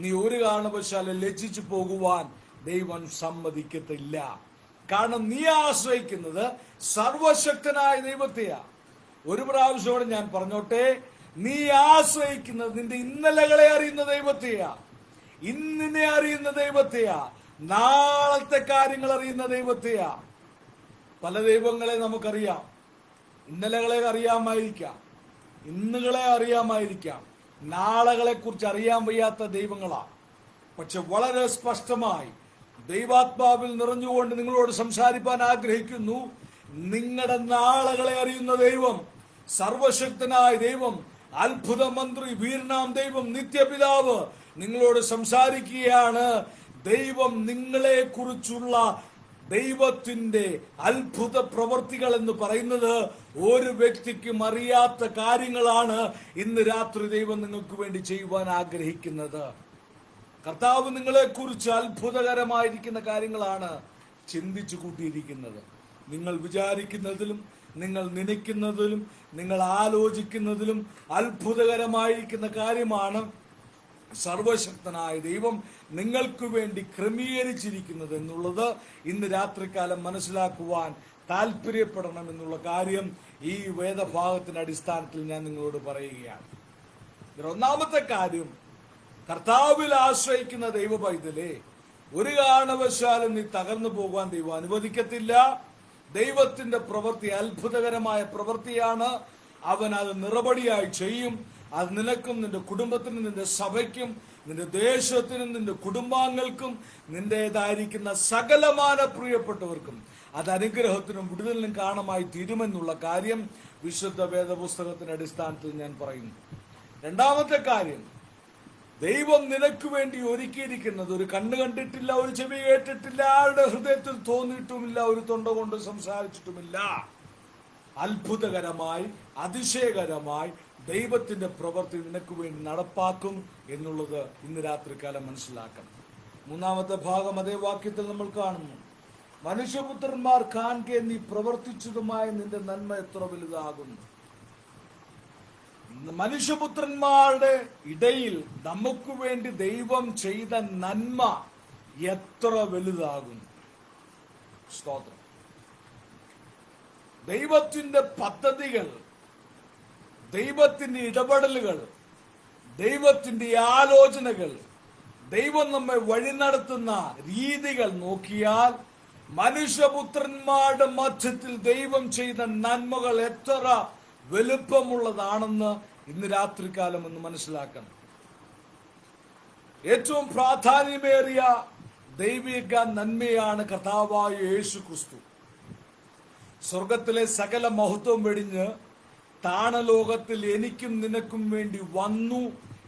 നീ ഒരു കാരണവശാലും ലജ്ജിച്ചു പോകുവാൻ ദൈവം സമ്മതിക്കത്തില്ല. കാരണം നീ ആശ്രയിക്കുന്നത് സർവശക്തനായ ദൈവത്തെയാ. ഒരു പ്രാവശ്യത്തോടെ ഞാൻ പറഞ്ഞോട്ടെ, നീ ആശ്രയിക്കുന്നത് നിന്റെ ഇന്നലകളെ അറിയുന്ന ദൈവത്തെയാ, ഇന്നിനെ അറിയുന്ന ദൈവത്തെയാ, നാളത്തെ കാര്യങ്ങൾ അറിയുന്ന ദൈവത്തെയാ. പല ദൈവങ്ങളെ നമുക്കറിയാം, ഇന്നലകളെ അറിയാമായിരിക്കാം, ഇന്നുകളെ അറിയാമായിരിക്കാം, നാളകളെ കുറിച്ച് അറിയാൻ വയ്യാത്ത ദൈവങ്ങളാ. പക്ഷെ വളരെ സ്പഷ്ടമായി ദൈവാത്മാവിൽ നിറഞ്ഞുകൊണ്ട് നിങ്ങളോട് സംസാരിപ്പാൻ ആഗ്രഹിക്കുന്നു, നിങ്ങളുടെ നാളകളെ അറിയുന്ന ദൈവം, സർവശക്തനായ ദൈവം, അത്ഭുത മന്ത്രി, വീരനാം ദൈവം, നിത്യപിതാവ് നിങ്ങളോട് സംസാരിക്കുകയാണ്. ദൈവം നിങ്ങളെ കുറിച്ചുള്ള ദൈവത്തിന്റെ അത്ഭുത പ്രവർത്തികൾ എന്ന് പറയുന്നത് ഒരു വ്യക്തിക്കും അറിയാത്ത കാര്യങ്ങളാണ് ഇന്ന് രാത്രി ദൈവം നിങ്ങൾക്ക് വേണ്ടി ചെയ്യുവാൻ ആഗ്രഹിക്കുന്നത്. കർത്താവ് നിങ്ങളെ കുറിച്ച് അത്ഭുതകരമായിരിക്കുന്ന കാര്യങ്ങളാണ് ചിന്തിച്ചു കൂട്ടിയിരിക്കുന്നത്. നിങ്ങൾ വിചാരിക്കുന്നതിലും നിങ്ങൾ നനയ്ക്കുന്നതിലും നിങ്ങൾ ആലോചിക്കുന്നതിലും അത്ഭുതകരമായിരിക്കുന്ന കാര്യമാണ് സർവശക്തനായ ദൈവം നിങ്ങൾക്ക് വേണ്ടി ക്രമീകരിച്ചിരിക്കുന്നത് എന്നുള്ളത് ഇന്ന് രാത്രികാലം മനസ്സിലാക്കുവാൻ താല്പര്യപ്പെടണം എന്നുള്ള കാര്യം ഈ വേദഭാഗത്തിന്റെ അടിസ്ഥാനത്തിൽ ഞാൻ നിങ്ങളോട് പറയുകയാണ്. ഒന്നാമത്തെ കാര്യം, കർത്താവിൽ ആശ്രയിക്കുന്ന ദൈവ പൈതലേ, ഒരു കാരണവശാലും നീ തകർന്നു പോകാൻ ദൈവം അനുവദിക്കത്തില്ല. ദൈവത്തിന്റെ പ്രവൃത്തി അത്ഭുതകരമായ പ്രവൃത്തിയാണ്. അവൻ അത് നിറപടിയായി ചെയ്യും. അത് നിനക്കും നിന്റെ കുടുംബത്തിനും നിന്റെ സഭയ്ക്കും നിന്റെ ദേശത്തിനും നിന്റെ കുടുംബാംഗങ്ങൾക്കും നിന്റേതായിരിക്കുന്ന സകലമാന പ്രിയപ്പെട്ടവർക്കും അത് അനുഗ്രഹത്തിനും വിടുതലിനും കാരണമായി തീരുമെന്നുള്ള കാര്യം വിശുദ്ധ വേദപുസ്തകത്തിന്റെ അടിസ്ഥാനത്തിൽ ഞാൻ പറയുന്നു. രണ്ടാമത്തെ കാര്യം, ദൈവം നിനക്ക് വേണ്ടി ഒരുക്കിയിരിക്കുന്നത് ഒരു കണ്ണ് കണ്ടിട്ടില്ല, ഒരു ചെവി കേട്ടിട്ടില്ല, ആരുടെ ഹൃദയത്തിൽ തോന്നിയിട്ടുമില്ല, ഒരു തൊണ്ട കൊണ്ട് സംസാരിച്ചിട്ടുമില്ല. അത്ഭുതകരമായി അതിശയകരമായി ദൈവത്തിന്റെ പ്രവൃത്തി നിനക്ക് വേണ്ടി നടപ്പാക്കും എന്നുള്ളത് ഇന്ന് രാത്രികാലം മനസ്സിലാക്കണം. മൂന്നാമത്തെ ഭാഗം അതേ വാക്യത്തിൽ നമ്മൾ കാണുന്നു. മനുഷ്യപുത്രന്മാർ കാണെ നീ പ്രവർത്തിച്ചതുമായ നിന്റെ നന്മ എത്ര വലുതാകുന്നു. മനുഷ്യപുത്രന്മാരുടെ ഇടയിൽ നമുക്ക് വേണ്ടി ദൈവം ചെയ്ത നന്മ എത്ര വലുതാകുന്നു. സ്തോത്രം. ദൈവത്തിന്റെ പദ്ധതികൾ, ദൈവത്തിന്റെ ഇടപെടലുകൾ, ദൈവത്തിന്റെ ആലോചനകൾ, ദൈവം നമ്മെ വഴി നടത്തുന്ന രീതികൾ നോക്കിയാൽ മനുഷ്യപുത്രന്മാരുടെ മധ്യത്തിൽ ദൈവം ചെയ്ത നന്മകൾ എത്ര വലുപ്പമുള്ളതാണെന്ന് ഇന്ന് രാത്രികാലം ഒന്ന് മനസ്സിലാക്കണം. ഏറ്റവും പ്രാധാന്യമേറിയ ദൈവിക നന്മയാണ് കർത്താവായ യേശു ക്രിസ്തു. സ്വർഗത്തിലെ സകല മഹത്വം വെടിഞ്ഞ് താണലോകത്തിൽ എനിക്കും നിനക്കും വേണ്ടി വന്നു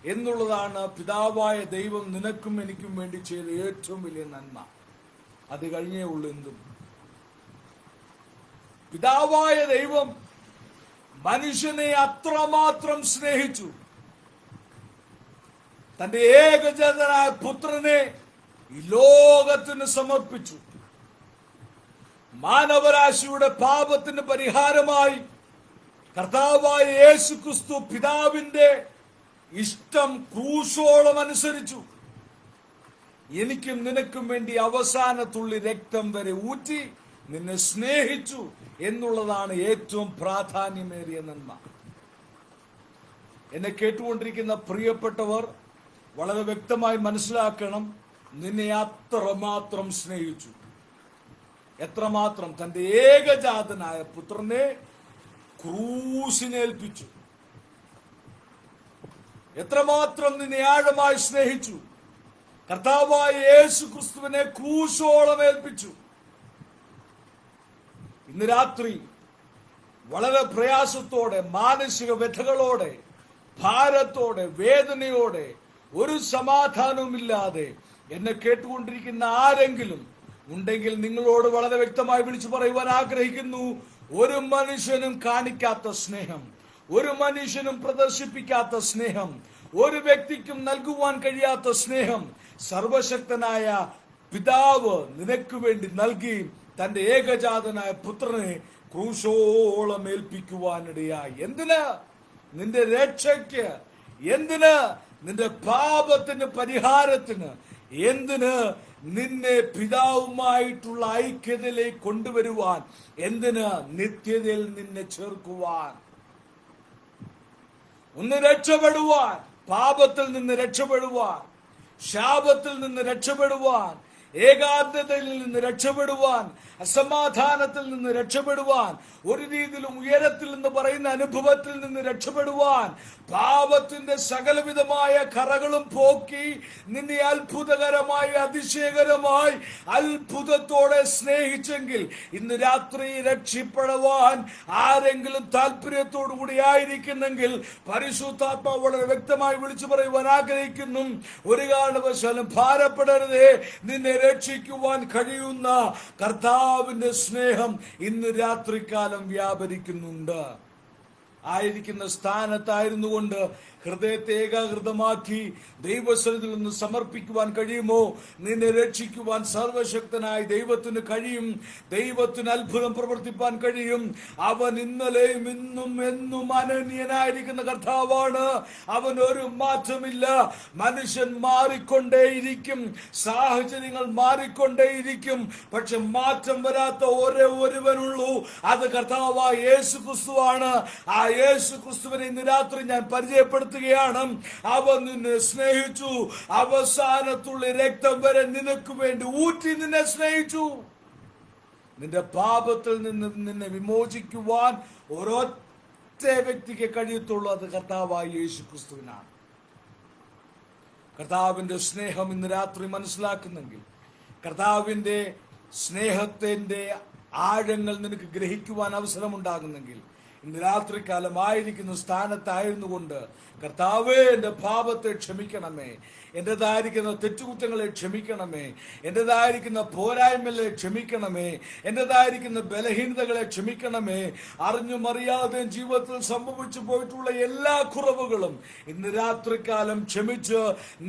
എന്നുള്ളതാണ് പിതാവായ ദൈവം നിനക്കും എനിക്കും വേണ്ടി ചെയ്ത ഏറ്റവും വലിയ നന്മ. അത് കഴിഞ്ഞേ ഉള്ളൂ എന്തും. പിതാവായ ദൈവം മനുഷ്യനെ അത്രമാത്രം സ്നേഹിച്ചു, തന്റെ ഏകജാതനായ പുത്രനെ ഈ ലോകത്തിന് സമർപ്പിച്ചു. മാനവരാശിയുടെ പാപത്തിന് പരിഹാരമായി കർത്താവായ യേശു ക്രിസ്തു പിതാവിന്റെ ഇഷ്ടം ക്രൂശോളം അനുസരിച്ചു. എനിക്കും നിനക്കും വേണ്ടി അവസാന തുള്ളി രക്തം വരെ ഊറ്റി നിന്നെ സ്നേഹിച്ചു എന്നുള്ളതാണ് ഏറ്റവും പ്രാധാന്യമേറിയ നന്മ. എന്നെ കേട്ടുകൊണ്ടിരിക്കുന്ന പ്രിയപ്പെട്ടവർ വളരെ വ്യക്തമായി മനസ്സിലാക്കണം, നിന്നെ അത്രമാത്രം സ്നേഹിച്ചു. എത്രമാത്രം? തന്റെ ഏകജാതനായ പുത്രനെ ക്രൂശിനേൽപ്പിച്ചു. എത്രമാത്രം നിന്നെ ആഴമായി സ്നേഹിച്ചു. കർത്താവായ യേശു ക്രിസ്തുവിനെ ക്രൂശോളം ഏൽപ്പിച്ചു. ഇന്ന് രാത്രി വളരെ പ്രയാസത്തോടെ, മാനസിക വ്യഥകളോടെ, ഭാരത്തോടെ, വേദനയോടെ, ഒരു സമാധാനവുമില്ലാതെ എന്നെ കേട്ടുകൊണ്ടിരിക്കുന്ന ആരെങ്കിലും ഉണ്ടെങ്കിൽ നിങ്ങളോട് വളരെ വ്യക്തമായി വിളിച്ചു പറയുവാൻ ആഗ്രഹിക്കുന്നു. ഒരു മനുഷ്യനും കാണിക്കാത്ത സ്നേഹം, ഒരു മനുഷ്യനും പ്രദർശിപ്പിക്കാത്ത സ്നേഹം, ഒരു വ്യക്തിക്കും നൽകുവാൻ കഴിയാത്ത സ്നേഹം സർവശക്തനായ പിതാവ് നിനക്ക് വേണ്ടി നൽകി തന്റെ ഏകജാതനായ പുത്രനെ ക്രൂശോളം ഏൽപ്പിക്കുവാനിടയായി. എന്തിന്? നിന്റെ രക്ഷയ്ക്ക്. എന്തിന്? നിന്റെ പാപത്തിന് പരിഹാരത്തിന്. എന്തിന്? നിന്നെ പിതാവുമായിട്ടുള്ള ഐക്യതയിലേക്ക് കൊണ്ടുവരുവാൻ. എന്തിന്? നിത്യതയിൽ നിന്നെ ചേർക്കുവാൻ. ഒന്ന് രക്ഷപ്പെടുവാൻ, പാപത്തിൽ നിന്ന് രക്ഷപ്പെടുവാൻ, ശാപത്തിൽ നിന്ന് രക്ഷപ്പെടുവാൻ, ഏകാന്തതയിൽ നിന്ന് രക്ഷപ്പെടുവാൻ, അസമാധാനത്തിൽ നിന്ന് രക്ഷപ്പെടുവാൻ, ഒരു രീതിയിലും ഉയരത്തിൽ നിന്ന് പറയുന്ന അനുഭവത്തിൽ നിന്ന് രക്ഷപ്പെടുവാൻ, പാപത്തിന്റെ സകലവിധമായ കറകളും പോക്കി നിന്നെ അത്ഭുതകരമായി, അതിശയകരമായി, അത്ഭുതത്തോടെ സ്നേഹിച്ചെങ്കിൽ ഇന്ന് രാത്രി രക്ഷിപ്പെടുവാൻ ആരെങ്കിലും താല്പര്യത്തോടു കൂടി ആയിരിക്കുന്നെങ്കിൽ പരിശുദ്ധാത്മാവ് വളരെ വ്യക്തമായി വിളിച്ചു പറയുവാൻ ആഗ്രഹിക്കുന്നു. ഒരു കാരണവശാലും ഭാരപ്പെടരുതേ. നിന്നെ രക്ഷിക്കുവാൻ കഴിയുന്ന കർത്താവിന്റെ സ്നേഹം ഇന്ന് രാത്രികാലം വ്യാപരിക്കുന്നുണ്ട്. ആയിരിക്കുന്ന സ്ഥാനത്തായിരുന്നു കൊണ്ട് ഹൃദയത്തെ ഏകാഗ്രതമാക്കി ദൈവസന്നിധിയിൽ നിന്ന് സമർപ്പിക്കുവാൻ കഴിയുമോ, നിന്നെ രക്ഷിക്കുവാൻ സർവശക്തനായ ദൈവത്തിന് കഴിയും. ദൈവത്തിന് അത്ഭുതം പ്രവർത്തിപ്പാൻ കഴിയും. അവൻ ഇന്നലെയും ഇന്നും എന്നും അനന്യനായിരിക്കുന്ന കർത്താവാണ്. അവൻ ഒരു മാറ്റമില്ല. മനുഷ്യൻ മാറിക്കൊണ്ടേയിരിക്കും, സാഹചര്യങ്ങൾ മാറിക്കൊണ്ടേയിരിക്കും. പക്ഷെ മാറ്റം വരാത്ത ഒരേ ഒരുവനുള്ളൂ, അത് കർത്താവായ യേശു ക്രിസ്തുവാണ്. ആ യേശു ക്രിസ്തുവിനെ ഇന്ന് രാത്രി ഞാൻ പരിചയപ്പെടുത്തുകയാണ്. അവൻ നിന്നെ സ്നേഹിച്ചു, അവസാനത്തുള്ള രക്തം വരെ നിനക്ക് വേണ്ടി ഊറ്റി നിന്നെ സ്നേഹിച്ചു. നിന്റെ പാപത്തിൽ നിന്ന് നിന്നെ വിമോചിക്കുവാൻ ഒരൊറ്റ വ്യക്തിക്ക് കഴിയത്തുള്ളൂ, അത് കർത്താവായ യേശു ക്രിസ്തുവിനാണ്. കർത്താവിന്റെ സ്നേഹം ഇന്ന് രാത്രി മനസ്സിലാക്കുന്നെങ്കിൽ, കർത്താവിന്റെ സ്നേഹത്തിന്റെ ആഴങ്ങൾ നിനക്ക് ഗ്രഹിക്കുവാൻ അവസരമുണ്ടാകുന്നെങ്കിൽ, ഇന്ന് രാത്രികാലമായിരിക്കുന്ന സ്ഥാനത്തായിരുന്നു കൊണ്ട്, കർത്താവേ എൻ്റെ പാപത്തെ ക്ഷമിക്കണമേ, എൻ്റെതായിരിക്കുന്ന തെറ്റുകുറ്റങ്ങളെ ക്ഷമിക്കണമേ, എൻ്റെതായിരിക്കുന്ന പോരായ്മകളെ ക്ഷമിക്കണമേ, എൻ്റെതായിരിക്കുന്ന ബലഹീനതകളെ ക്ഷമിക്കണമേ, അറിഞ്ഞും അറിയാതെയും ജീവിതത്തിൽ സംഭവിച്ചു പോയിട്ടുള്ള എല്ലാ കുറവുകളും ഇന്ന് രാത്രികാലം ക്ഷമിച്ച്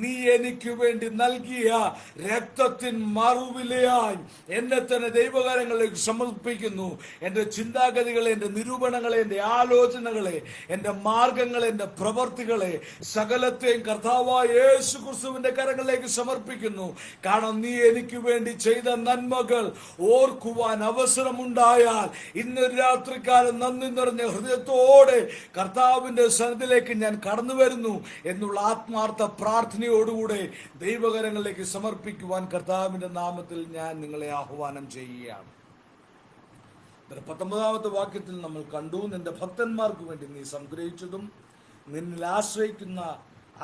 നീ എനിക്ക് വേണ്ടി നൽകിയ രക്തത്തിൻ മറുവിലയായി എന്നെ തന്നെ ദൈവകാര്യങ്ങളിലേക്ക് സമർപ്പിക്കുന്നു. എൻ്റെ ചിന്താഗതികളെ, എൻ്റെ നിരൂപണങ്ങളെ, എൻ്റെ ആലോചനകളെ, എൻ്റെ മാർഗങ്ങളെ, എൻ്റെ പ്രവർത്തികളെ സകലത്തെയും കർത്താവായ യേശു ക്രിസ്തുവിന്റെ കരങ്ങളിലേക്ക് സമർപ്പിക്കുന്നു. കാരണം നീ എനിക്ക് വേണ്ടി ചെയ്ത നന്മകൾ ഓർക്കുവാൻ അവസരമുണ്ടായാൽ ഇന്ന് രാത്രികാലം നന്ദി നിറഞ്ഞ ഹൃദയത്തോടെ കർത്താവിന്റെ സന്നിധിയിലേക്ക് ഞാൻ കടന്നു വരുന്നു എന്നുള്ള ആത്മാർത്ഥ പ്രാർത്ഥനയോടുകൂടെ ദൈവകരങ്ങളിലേക്ക് സമർപ്പിക്കുവാൻ കർത്താവിന്റെ നാമത്തിൽ ഞാൻ നിങ്ങളെ ആഹ്വാനം ചെയ്യുകയാണ്. 19-ാമത്തെ വാക്യത്തിൽ നമ്മൾ കണ്ടു, നിന്റെ ഭക്തന്മാർക്ക് വേണ്ടി നീ സംഗ്രഹിച്ചതും നിന്നിൽ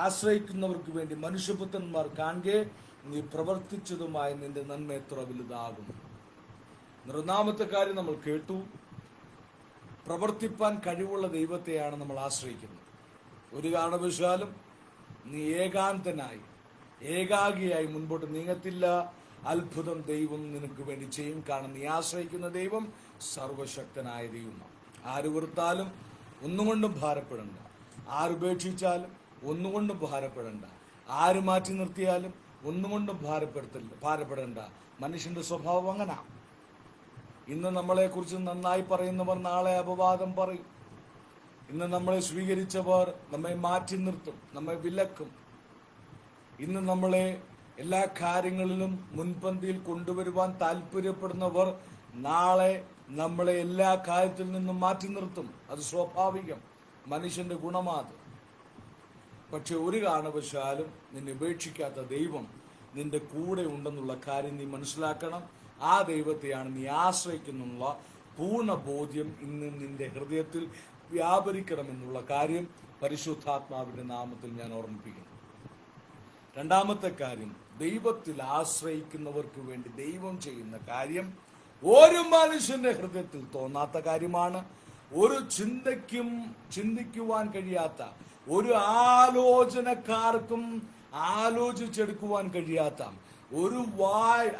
ആശ്രയിക്കുന്നവർക്ക് വേണ്ടി മനുഷ്യപുത്രന്മാർ കാണെ നീ പ്രവർത്തിച്ചതുമായ നിന്റെ നന്മ എത്ര വലുതാകും. 1-ാമത്തെ കാര്യം നമ്മൾ കേട്ടു, പ്രവർത്തിപ്പാൻ കഴിവുള്ള ദൈവത്തെയാണ് നമ്മൾ ആശ്രയിക്കുന്നത്. ഒരു കാരണവശാലും നീ ഏകാഗിയായി മുൻപോട്ട് നീങ്ങത്തില്ല. അത്ഭുതം ദൈവം നിനക്ക് വേണ്ടി ചെയ്യും. കാരണം നീ ആശ്രയിക്കുന്ന ദൈവം സർവശക്തനായ ദൈവമാണ്. ആര് വെറുത്താലും ഒന്നുകൊണ്ടും ഭാരപ്പെടണ്ട, ആരുപേക്ഷിച്ചാലും ഒന്നുകൊണ്ടും ഭാരപ്പെടണ്ട, ആര് മാറ്റി നിർത്തിയാലും ഒന്നുകൊണ്ടും ഭാരപ്പെടണ്ട. മനുഷ്യന്റെ സ്വഭാവം അങ്ങനെ. ഇന്ന് നമ്മളെക്കുറിച്ച് നന്നായി പറയുന്നവർ നാളെ അപവാദം പറയും. ഇന്ന് നമ്മളെ സ്വീകരിച്ചവർ നമ്മെ മാറ്റി നിർത്തും, നമ്മെ വിലക്കും. ഇന്ന് നമ്മളെ എല്ലാ കാര്യങ്ങളിലും മുൻപന്തിയിൽ കൊണ്ടുവരുവാൻ താല്പര്യപ്പെടുന്നവർ നാളെ നമ്മളെ എല്ലാ കാര്യത്തിൽ നിന്നും മാറ്റി നിർത്തും. അത് സ്വാഭാവികം, മനുഷ്യന്റെ ഗുണമാത്. പക്ഷെ ഒരു കാരണവശാലും നിന്നെ ഉപേക്ഷിക്കാത്ത ദൈവം നിന്റെ കൂടെ ഉണ്ടെന്നുള്ള കാര്യം നീ മനസ്സിലാക്കണം. ആ ദൈവത്തെയാണ് നീ ആശ്രയിക്കുന്നുള്ള പൂർണ്ണ ബോധ്യം ഇന്ന് നിന്റെ ഹൃദയത്തിൽ വ്യാപരിക്കണമെന്നുള്ള കാര്യം പരിശുദ്ധാത്മാവിന്റെ നാമത്തിൽ ഞാൻ ഓർമ്മിപ്പിക്കുന്നു. 2-ാമത്തെ കാര്യം, ദൈവത്തിൽ ആശ്രയിക്കുന്നവർക്ക് വേണ്ടി ദൈവം ചെയ്യുന്ന കാര്യം ഒരു മനുഷ്യന്റെ ഹൃദയത്തിൽ തോന്നാത്ത കാര്യമാണ്. ഒരു ചിന്തിക്കുവാൻ കഴിയാത്ത, ഒരു ആലോചനക്കാർക്കും ആലോചിച്ചെടുക്കുവാൻ കഴിയാത്ത, ഒരു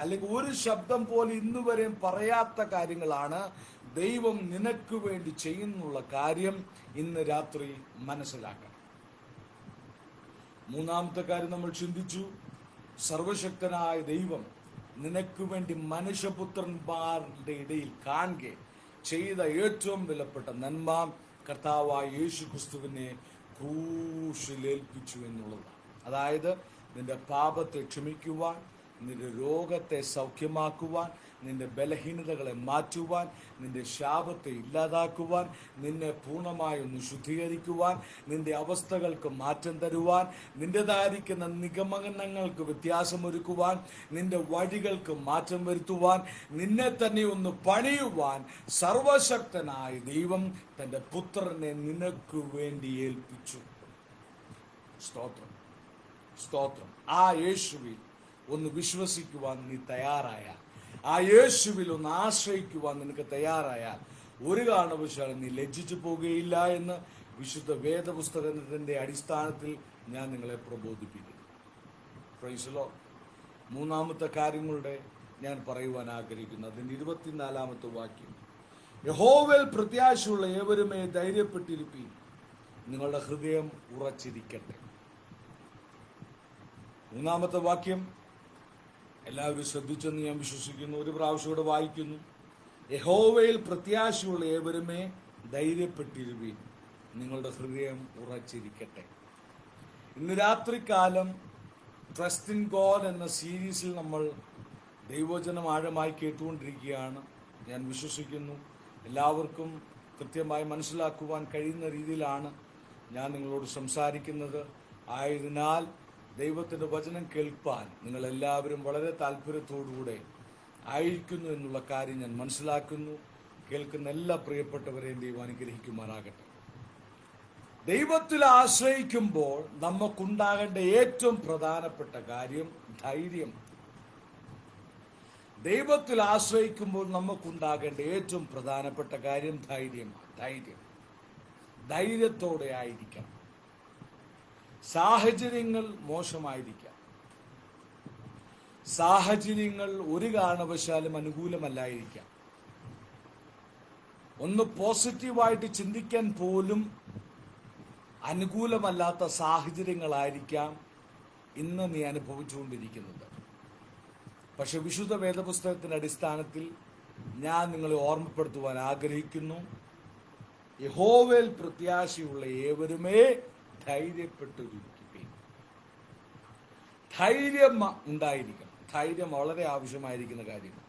അല്ലെങ്കിൽ ഒരു ശബ്ദം പോലെ ഇന്നുവരെയും പറയാത്ത കാര്യങ്ങളാണ് ദൈവം നിനക്ക് വേണ്ടി ചെയ്യുന്നുള്ള കാര്യം ഇന്ന് രാത്രി മനസ്സിലാക്കണം. 3-ാമത്തെ കാര്യം നമ്മൾ ചിന്തിച്ചു, സർവശക്തനായ ദൈവം നിനക്ക് വേണ്ടി മനുഷ്യപുത്രന്മാരുടെ ഇടയിൽ കാണെ ചെയ്ത ഏറ്റവും വിലപ്പെട്ട നന്മ കർത്താവായ യേശു ക്രിസ്തുവിനെ ക്രൂശിലേൽപ്പിച്ചു എന്നുള്ളതാണ്. അതായത് നിന്റെ പാപത്തെ ക്ഷമിക്കുവാൻ, നിന്റെ രോഗത്തെ സൗഖ്യമാക്കുവാൻ, നിന്റെ ബലഹീനതകളെ മാറ്റുവാൻ, നിന്റെ ശാപത്തെ ഇല്ലാതാക്കുവാൻ, നിന്നെ പൂർണ്ണമായി ഒന്ന് ശുദ്ധീകരിക്കുവാൻ, നിന്റെ അവസ്ഥകൾക്ക് മാറ്റം തരുവാൻ, നിന്റേതായിരിക്കുന്ന നിഗമനങ്ങൾക്ക് വ്യത്യാസമൊരുക്കുവാൻ, നിന്റെ വഴികൾക്ക് മാറ്റം വരുത്തുവാൻ, നിന്നെ തന്നെ ഒന്ന് പണിയുവാൻ സർവശക്തനായ ദൈവം തന്റെ പുത്രനെ നിനക്ക് വേണ്ടി ഏൽപ്പിച്ചു. സ്തോത്രം, സ്തോത്രം. ആ യേശുവിൽ ഒന്ന് വിശ്വസിക്കുവാൻ നീ തയ്യാറായാൽ, ആ യേശുവിൽ ഒന്ന് ആശ്രയിക്കുവാൻ നിനക്ക് തയ്യാറായാൽ ഒരു കാരണവശാലും നീ ലജ്ജിച്ചു പോകുകയില്ല എന്ന് വിശുദ്ധ വേദപുസ്തകത്തിന്റെ അടിസ്ഥാനത്തിൽ ഞാൻ നിങ്ങളെ പ്രബോധിപ്പിക്കുന്നു. Praise the Lord. 3-ാമത്തെ കാര്യങ്ങളുടെ ഞാൻ പറയുവാൻ ആഗ്രഹിക്കുന്നു. അതിന്റെ 24-ാമത്തെ വാക്യം, യഹോവയിൽ പ്രത്യാശയുള്ള ഏവരുമേ ധൈര്യപ്പെട്ടിരിപ്പീൻ, നിങ്ങളുടെ ഹൃദയം ഉറച്ചിരിക്കട്ടെ. മൂന്നാമത്തെ വാക്യം എല്ലാവരും ശ്രദ്ധിച്ചെന്ന് ഞാൻ വിശ്വസിക്കുന്നു. ഒരു പ്രാവശ്യം കൂടെ വായിക്കുന്നു. യഹോവയിൽ പ്രത്യാശയുള്ള ഏവരുമേ ധൈര്യപ്പെട്ടിരുവീൻ, നിങ്ങളുടെ ഹൃദയം ഉറച്ചിരിക്കട്ടെ. ഇന്ന് രാത്രികാലം ട്രസ്റ്റ് ഇൻ ഗോഡ് എന്ന സീരീസിൽ നമ്മൾ ദൈവവചനം ആഴമായി കേട്ടുകൊണ്ടിരിക്കുകയാണ്. ഞാൻ വിശ്വസിക്കുന്നു എല്ലാവർക്കും കൃത്യമായി മനസ്സിലാക്കുവാൻ കഴിയുന്ന രീതിയിലാണ് ഞാൻ നിങ്ങളോട് സംസാരിക്കുന്നത്. ആയതിനാൽ ദൈവത്തിൻ്റെ വചനം കേൾപ്പാൻ നിങ്ങളെല്ലാവരും വളരെ താല്പര്യത്തോടുകൂടെ ആയിരിക്കുന്നു എന്നുള്ള കാര്യം ഞാൻ മനസ്സിലാക്കുന്നു. കേൾക്കുന്ന എല്ലാ പ്രിയപ്പെട്ടവരെയും ദൈവം അനുഗ്രഹിക്കുമാറാകട്ടെ. ദൈവത്തിൽ ആശ്രയിക്കുമ്പോൾ നമുക്കുണ്ടാകേണ്ട ഏറ്റവും പ്രധാനപ്പെട്ട കാര്യം ധൈര്യം. ദൈവത്തിൽ ആശ്രയിക്കുമ്പോൾ നമുക്കുണ്ടാകേണ്ട ഏറ്റവും പ്രധാനപ്പെട്ട കാര്യം ധൈര്യം. ധൈര്യത്തോടെ ആയിരിക്കാം. സാഹചര്യങ്ങൾ മോശമായിരിക്കാം. സാഹചര്യങ്ങൾ ഒരു കാരണവശാലും അനുകൂലമല്ലായിരിക്കാം. ഒന്ന് പോസിറ്റീവായിട്ട് ചിന്തിക്കാൻ പോലും അനുകൂലമല്ലാത്ത സാഹചര്യങ്ങളായിരിക്കാം ഇന്ന് നീ അനുഭവിച്ചുകൊണ്ടിരിക്കുന്നത്. പക്ഷെ വിശുദ്ധ വേദപുസ്തകത്തിന്റെ അടിസ്ഥാനത്തിൽ ഞാൻ നിങ്ങളെ ഓർമ്മപ്പെടുത്തുവാൻ ആഗ്രഹിക്കുന്നു. യഹോവയിൽ പ്രത്യാശയുള്ള ഏവരുമേ ധൈര്യപ്പെട്ടിരിക്കുകയും. ധൈര്യം ഉണ്ടായിരിക്കണം. ധൈര്യം വളരെ ആവശ്യമായിരിക്കുന്ന കാര്യമാണ്.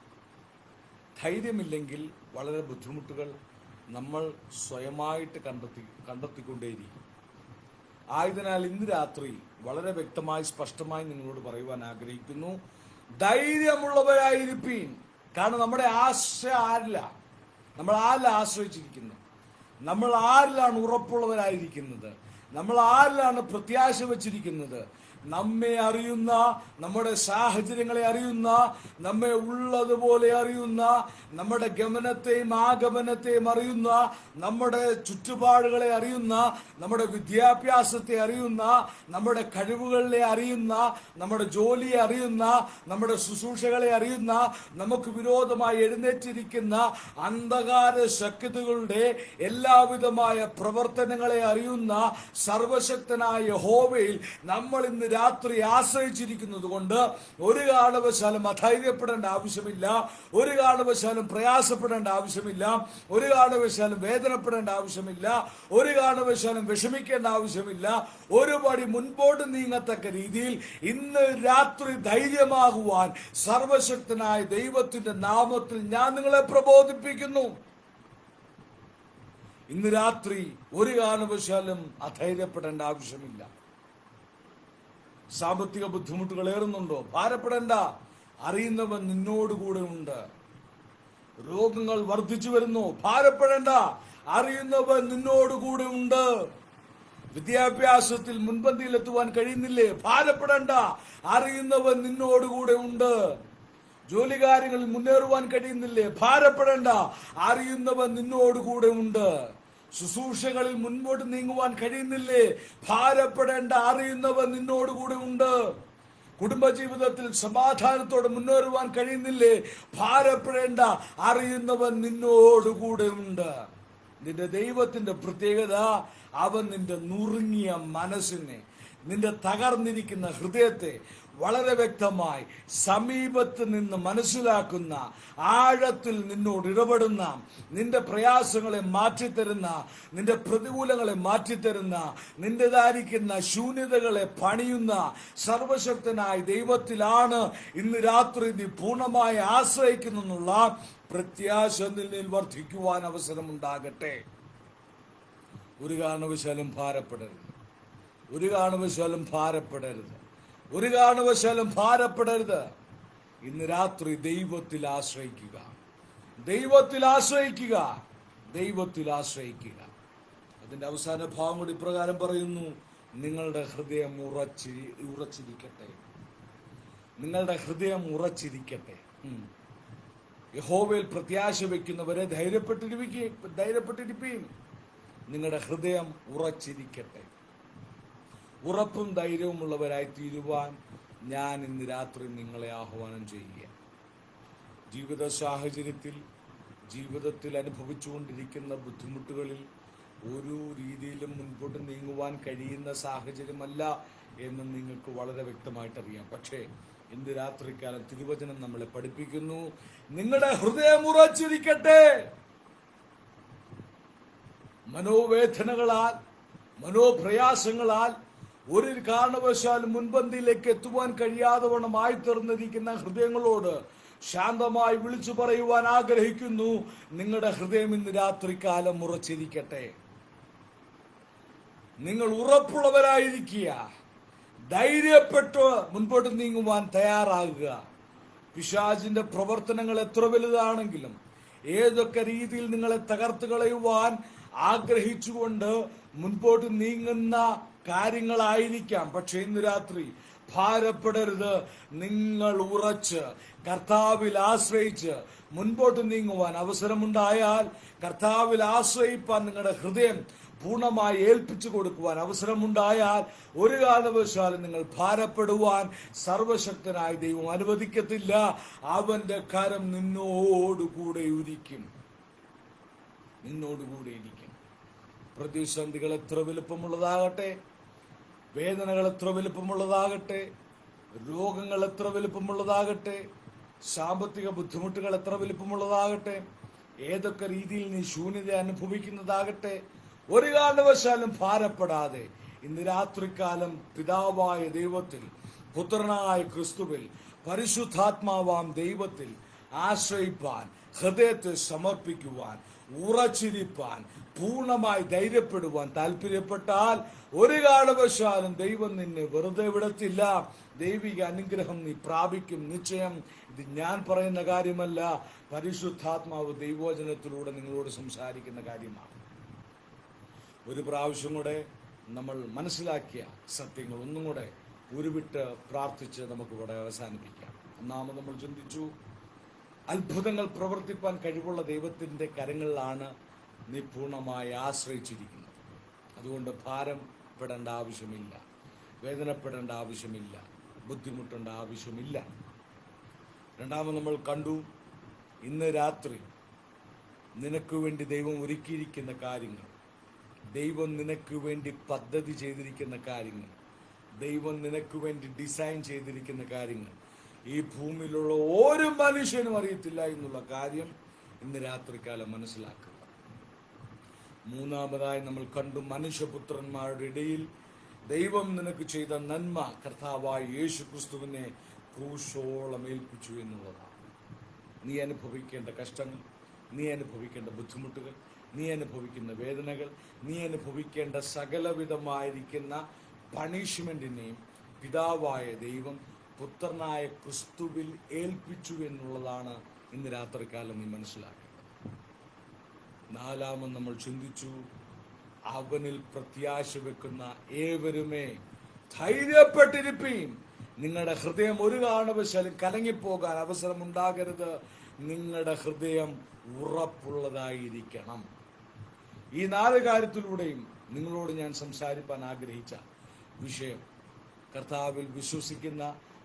ധൈര്യമില്ലെങ്കിൽ വളരെ ബുദ്ധിമുട്ടുകൾ നമ്മൾ സ്വയമായിട്ട് കണ്ടെത്തിക്കൊണ്ടേയിരിക്കും. ആയതിനാൽ ഇന്ന് രാത്രി വളരെ വ്യക്തമായി സ്പഷ്ടമായി നിങ്ങളോട് പറയുവാൻ ആഗ്രഹിക്കുന്നു, ധൈര്യമുള്ളവരായിരിപ്പീൻ. കാരണം നമ്മുടെ ആശ്രയം ആരില്ല. നമ്മൾ ആരിലാണ് ആശ്രയിച്ചിരിക്കുന്നത്? നമ്മൾ ആരിലാണ് ഉറപ്പുള്ളവരായിരിക്കുന്നത്? നമ്മൾ ആരിലാണ് പ്രത്യാശ വച്ചിരിക്കുന്നത്? നമ്മെ അറിയുന്ന, നമ്മുടെ സാഹചര്യങ്ങളെ അറിയുന്ന, നമ്മെ ഉള്ളതുപോലെ അറിയുന്ന, നമ്മുടെ ഗമനത്തെയും ആഗമനത്തെയും അറിയുന്ന, നമ്മുടെ ചുറ്റുപാടുകളെ അറിയുന്ന, നമ്മുടെ വിദ്യാഭ്യാസത്തെ അറിയുന്ന, നമ്മുടെ കഴിവുകളെ അറിയുന്ന, നമ്മുടെ ജോലിയെ അറിയുന്ന, നമ്മുടെ ശുശ്രൂഷകളെ അറിയുന്ന, നമുക്ക് വിരോധമായി എഴുന്നേറ്റിരിക്കുന്ന അന്ധകാര ശക്തികളുടെ എല്ലാവിധമായ പ്രവർത്തനങ്ങളെ അറിയുന്ന സർവശക്തനായ യഹോവയിൽ നമ്മൾ ഇന്ന് രാത്രി ആശ്രയിച്ചിരിക്കുന്നത് കൊണ്ട് ഒരു കാരണവശാലും അധൈര്യപ്പെടേണ്ട ആവശ്യമില്ല. ഒരു കാരണവശാലും പ്രയാസപ്പെടേണ്ട ആവശ്യമില്ല. ഒരു കാരണവശാലും വേദനപ്പെടേണ്ട ആവശ്യമില്ല. ഒരു കാരണവശാലും വിഷമിക്കേണ്ട ആവശ്യമില്ല. ഒരു പടി മുൻപോട്ട് നീങ്ങത്തക്ക രീതിയിൽ ഇന്ന് രാത്രി ധൈര്യമാകുവാൻ സർവശക്തനായ ദൈവത്തിന്റെ നാമത്തിൽ ഞാൻ നിങ്ങളെ പ്രബോധിപ്പിക്കുന്നു. ഇന്ന് രാത്രി ഒരു കാരണവശാലും അധൈര്യപ്പെടേണ്ട ആവശ്യമില്ല. സാമ്പത്തിക ബുദ്ധിമുട്ടുകൾ ഏറുന്നുണ്ടോ? ഭാരപ്പെടേണ്ട. അറിയുന്നവൻ നിന്നോടുകൂടെ ഉണ്ട്. രോഗങ്ങൾ വർദ്ധിച്ചു വരുന്നു? ഭാരപ്പെടേണ്ട. അറിയുന്നവൻ നിന്നോടുകൂടെ ഉണ്ട്. വിദ്യാഭ്യാസത്തിൽ മുൻപന്തിയിലെത്തുവാൻ കഴിയുന്നില്ലേ? ഭാരപ്പെടേണ്ട. അറിയുന്നവൻ നിന്നോടുകൂടെ ഉണ്ട്. ജോലി കാര്യങ്ങളിൽ മുന്നേറുവാൻ കഴിയുന്നില്ലേ? ഭാരപ്പെടേണ്ട. അറിയുന്നവൻ നിന്നോടുകൂടെ ഉണ്ട്. ശുശ്രൂഷകളിൽ മുൻപോട്ട് നീങ്ങുവാൻ കഴിയുന്നില്ലേ? ഭാരപ്പെടേണ്ട. അറിയുന്നവൻ നിന്നോടുകൂടെ ഉണ്ട്. കുടുംബജീവിതത്തിൽ സമാധാനത്തോടെ മുന്നേറുവാൻ കഴിയുന്നില്ലേ? ഭാരപ്പെടേണ്ട. അറിയുന്നവൻ നിന്നോടുകൂടെ ഉണ്ട്. നിന്റെ ദൈവത്തിന്റെ പ്രത്യേകത, അവൻ നിന്റെ നുറുങ്ങിയ മനസ്സിനെ, നിന്റെ തകർന്നിരിക്കുന്ന ഹൃദയത്തെ വളരെ വ്യക്തമായി സമീപത്ത് നിന്ന് മനസ്സിലാക്കുന്ന, ആഴത്തിൽ നിന്നോട് ഇടപെടുന്ന, നിന്റെ പ്രയാസങ്ങളെ മാറ്റിത്തരുന്ന, നിന്റെ പ്രതികൂലങ്ങളെ മാറ്റിത്തരുന്ന, നിന്റേതായിരിക്കുന്ന ശൂന്യതകളെ പണിയുന്ന സർവശക്തനായ ദൈവത്തിലാണ് ഇന്ന് രാത്രി നീ പൂർണ്ണമായി ആശ്രയിക്കുന്നുള്ള പ്രത്യാശ നിന്നിൽ വർദ്ധിക്കുവാൻ അവസരമുണ്ടാകട്ടെ. ഒരു കാരണവശാലും ഭാരപ്പെടരുത്. ഒരു കാരണവശാലും ഭാരപ്പെടരുത്. ഒരു കാരണവശാലും ഭാരപ്പെടരുത്. ഇന്ന് രാത്രി ദൈവത്തിൽ ആശ്രയിക്കുക. ദൈവത്തിൽ ആശ്രയിക്കുക. ദൈവത്തിൽ ആശ്രയിക്കുക. അതിന്റെ അവസാന ഭാഗം കൂടി ഇപ്രകാരം പറയുന്നു, നിങ്ങളുടെ ഹൃദയം ഉറച്ചിരിക്കട്ടെ. നിങ്ങളുടെ ഹൃദയം ഉറച്ചിരിക്കട്ടെ. യഹോവയിൽ പ്രത്യാശ വയ്ക്കുന്നവരെ ധൈര്യപ്പെട്ടിരിപ്പീൻ. നിങ്ങളുടെ ഹൃദയം ഉറച്ചിരിക്കട്ടെ. ഉറപ്പും ധൈര്യവുമുള്ളവരായി തീരുവാൻ ഞാൻ ഇന്ന് രാത്രി നിങ്ങളെ ആഹ്വാനം ചെയ്യുക. ജീവിത സാഹചര്യത്തിൽ, ജീവിതത്തിൽ അനുഭവിച്ചുകൊണ്ടിരിക്കുന്ന ബുദ്ധിമുട്ടുകളിൽ ഒരു രീതിയിലും മുൻപോട്ട് നീങ്ങുവാൻ കഴിയുന്ന സാഹചര്യമല്ല എന്ന് നിങ്ങൾക്ക് വളരെ വ്യക്തമായിട്ടറിയാം. പക്ഷേ ഇന്ന് രാത്രികാലം തിരുവചനം നമ്മളെ പഠിപ്പിക്കുന്നു, നിങ്ങളുടെ ഹൃദയം ഉറച്ചിരിക്കട്ടെ. മനോവേദനകളാൽ, മനോപ്രയാസങ്ങളാൽ ഒരു കാരണവശാലും മുൻപന്തിയിലേക്ക് എത്തുവാൻ കഴിയാതെ വണ്ണം ആയിത്തീർന്നിരിക്കുന്ന ഹൃദയങ്ങളോട് ശാന്തമായി വിളിച്ചു പറയുവാൻ ആഗ്രഹിക്കുന്നു, നിങ്ങളുടെ ഹൃദയം ഇന്ന് രാത്രികാലം ഉറച്ചിരിക്കട്ടെ. നിങ്ങൾ ഉറപ്പുള്ളവരായിരിക്കുക, ധൈര്യപ്പെട്ട് മുൻപോട്ട് നീങ്ങുവാൻ തയ്യാറാകുക. പിശാചിന്റെ പ്രവർത്തനങ്ങൾ എത്ര വലുതാണെങ്കിലും, ഏതൊക്കെ രീതിയിൽ നിങ്ങളെ തകർത്ത് കളയുവാൻ ആഗ്രഹിച്ചുകൊണ്ട് മുൻപോട്ട് നീങ്ങുന്ന കാര്യങ്ങളായിരിക്കാം, പക്ഷെ ഇന്ന് രാത്രി ഭാരപ്പെടരുത്. നിങ്ങൾ ഉറച്ച് കർത്താവിൽ ആശ്രയിച്ച് മുൻപോട്ട് നീങ്ങുവാൻ അവസരമുണ്ടായാൽ, കർത്താവിൽ ആശ്രയിപ്പാൻ നിങ്ങളുടെ ഹൃദയം പൂർണ്ണമായി ഏൽപ്പിച്ചു കൊടുക്കുവാൻ അവസരമുണ്ടായാൽ, ഒരു കാരണവശാലും നിങ്ങൾ ഭാരപ്പെടുവാൻ സർവശക്തനായ ദൈവം അനുവദിക്കത്തില്ല. അവന്റെ കരം നിന്നോടുകൂടെ ഇരിക്കും, നിന്നോടുകൂടെ ഇരിക്കും. പ്രതിസന്ധികൾ എത്ര വലുപ്പമുള്ളതാകട്ടെ, വേദനകൾ എത്ര വലുപ്പമുള്ളതാകട്ടെ, രോഗങ്ങൾ എത്ര വലുപ്പമുള്ളതാകട്ടെ, സാമ്പത്തിക ബുദ്ധിമുട്ടുകൾ എത്ര വലുപ്പമുള്ളതാകട്ടെ, ഏതൊക്കെ രീതിയിൽ നീ ശൂന്യത അനുഭവിക്കുന്നതാകട്ടെ, ഒരു കാരണവശാലും ഭാരപ്പെടാതെ ഇന്ന് രാത്രികാലം പിതാവായ ദൈവത്തിൽ, പുത്രനായ ക്രിസ്തുവിൽ, പരിശുദ്ധാത്മാവാം ദൈവത്തിൽ ആശ്രയിപ്പാൻ, ഹൃദയത്തെ സമർപ്പിക്കുവാൻ, ഉറച്ചിരിപ്പാൻ, പൂർണ്ണമായി ധൈര്യപ്പെടുവാൻ താല്പര്യപ്പെട്ടാൽ ഒരു കാരണവശാലും ദൈവം നിന്നെ വെറുതെ വിടത്തില്ല. ദൈവിക അനുഗ്രഹം നീ പ്രാപിക്കും നിശ്ചയം. ഇത് ഞാൻ പറയുന്ന കാര്യമല്ല, പരിശുദ്ധാത്മാവ് ദൈവവചനത്തിലൂടെ നിങ്ങളോട് സംസാരിക്കുന്ന കാര്യമാണ്. ഒരു പ്രാവശ്യം കൂടെ നമ്മൾ മനസ്സിലാക്കിയ സത്യങ്ങൾ ഒന്നും കൂടെ ഉരുവിട്ട് പ്രാർത്ഥിച്ച് നമുക്ക് ഇവിടെ അവസാനിപ്പിക്കാം. ഒന്നാമത് നമ്മൾ ചിന്തിച്ചു, അത്ഭുതങ്ങൾ പ്രവർത്തിപ്പാൻ കഴിവുള്ള ദൈവത്തിൻ്റെ കരങ്ങളിലാണ് നീ പൂർണ്ണമായി ആശ്രയിച്ചിരിക്കുന്നത്. അതുകൊണ്ട് ഭാരപ്പെടേണ്ട ആവശ്യമില്ല, വേദനപ്പെടേണ്ട ആവശ്യമില്ല, ബുദ്ധിമുട്ടേണ്ട ആവശ്യമില്ല. രണ്ടാമത് നമ്മൾ കണ്ടു, ഇന്ന് രാത്രി നിനക്ക് വേണ്ടി ദൈവം ഒരുക്കിയിരിക്കുന്ന കാര്യങ്ങൾ, ദൈവം നിനക്ക് വേണ്ടി പദ്ധതി ചെയ്തിരിക്കുന്ന കാര്യങ്ങൾ, ദൈവം നിനക്ക് വേണ്ടി ഡിസൈൻ ചെയ്തിരിക്കുന്ന കാര്യങ്ങൾ ഈ ഭൂമിയിലുള്ള ഒരു മനുഷ്യനും അറിയത്തില്ല എന്നുള്ള കാര്യം ഇന്ന് രാത്രികാലം മനസ്സിലാക്കുക. മൂന്നാമതായി നമ്മൾ കണ്ടു, മനുഷ്യപുത്രന്മാരുടെ ഇടയിൽ ദൈവം നിനക്ക് ചെയ്ത നന്മ കർത്താവായ യേശു ക്രിസ്തുവിനെ ക്രൂശോളം ഏൽപ്പിച്ചു എന്നുള്ളതാണ്. നീ അനുഭവിക്കേണ്ട കഷ്ടങ്ങൾ, നീ അനുഭവിക്കേണ്ട ബുദ്ധിമുട്ടുകൾ, നീ അനുഭവിക്കുന്ന വേദനകൾ, നീ അനുഭവിക്കേണ്ട സകലവിധമായിരിക്കുന്ന പണിഷ്മെന്റിനെയും പിതാവായ ദൈവം പുത്രനായ ക്രിസ്തുവിൽ ഏൽപ്പിച്ചു എന്നുള്ളതാണ് ഇന്ന് രാത്രികാലം നീ മനസ്സിലാക്കേണ്ടത്. നാലാമത് നമ്മൾ ചിന്തിച്ചു, അവനിൽ പ്രത്യാശ വെക്കുന്ന ഏവരുമേ ധൈര്യപ്പെട്ടിരിപ്പീൻ. നിങ്ങളുടെ ഹൃദയം ഒരു കാരണവശാലും കലങ്ങിപ്പോകാൻ അവസരമുണ്ടാകരുത്. നിങ്ങളുടെ ഹൃദയം ഉറപ്പുള്ളതായിരിക്കണം. ഈ 4 കാര്യത്തിലൂടെയും നിങ്ങളോട് ഞാൻ സംസാരിപ്പാൻ ആഗ്രഹിച്ച വിഷയം, കർത്താവിൽ വിശ്വസിക്കുന്ന,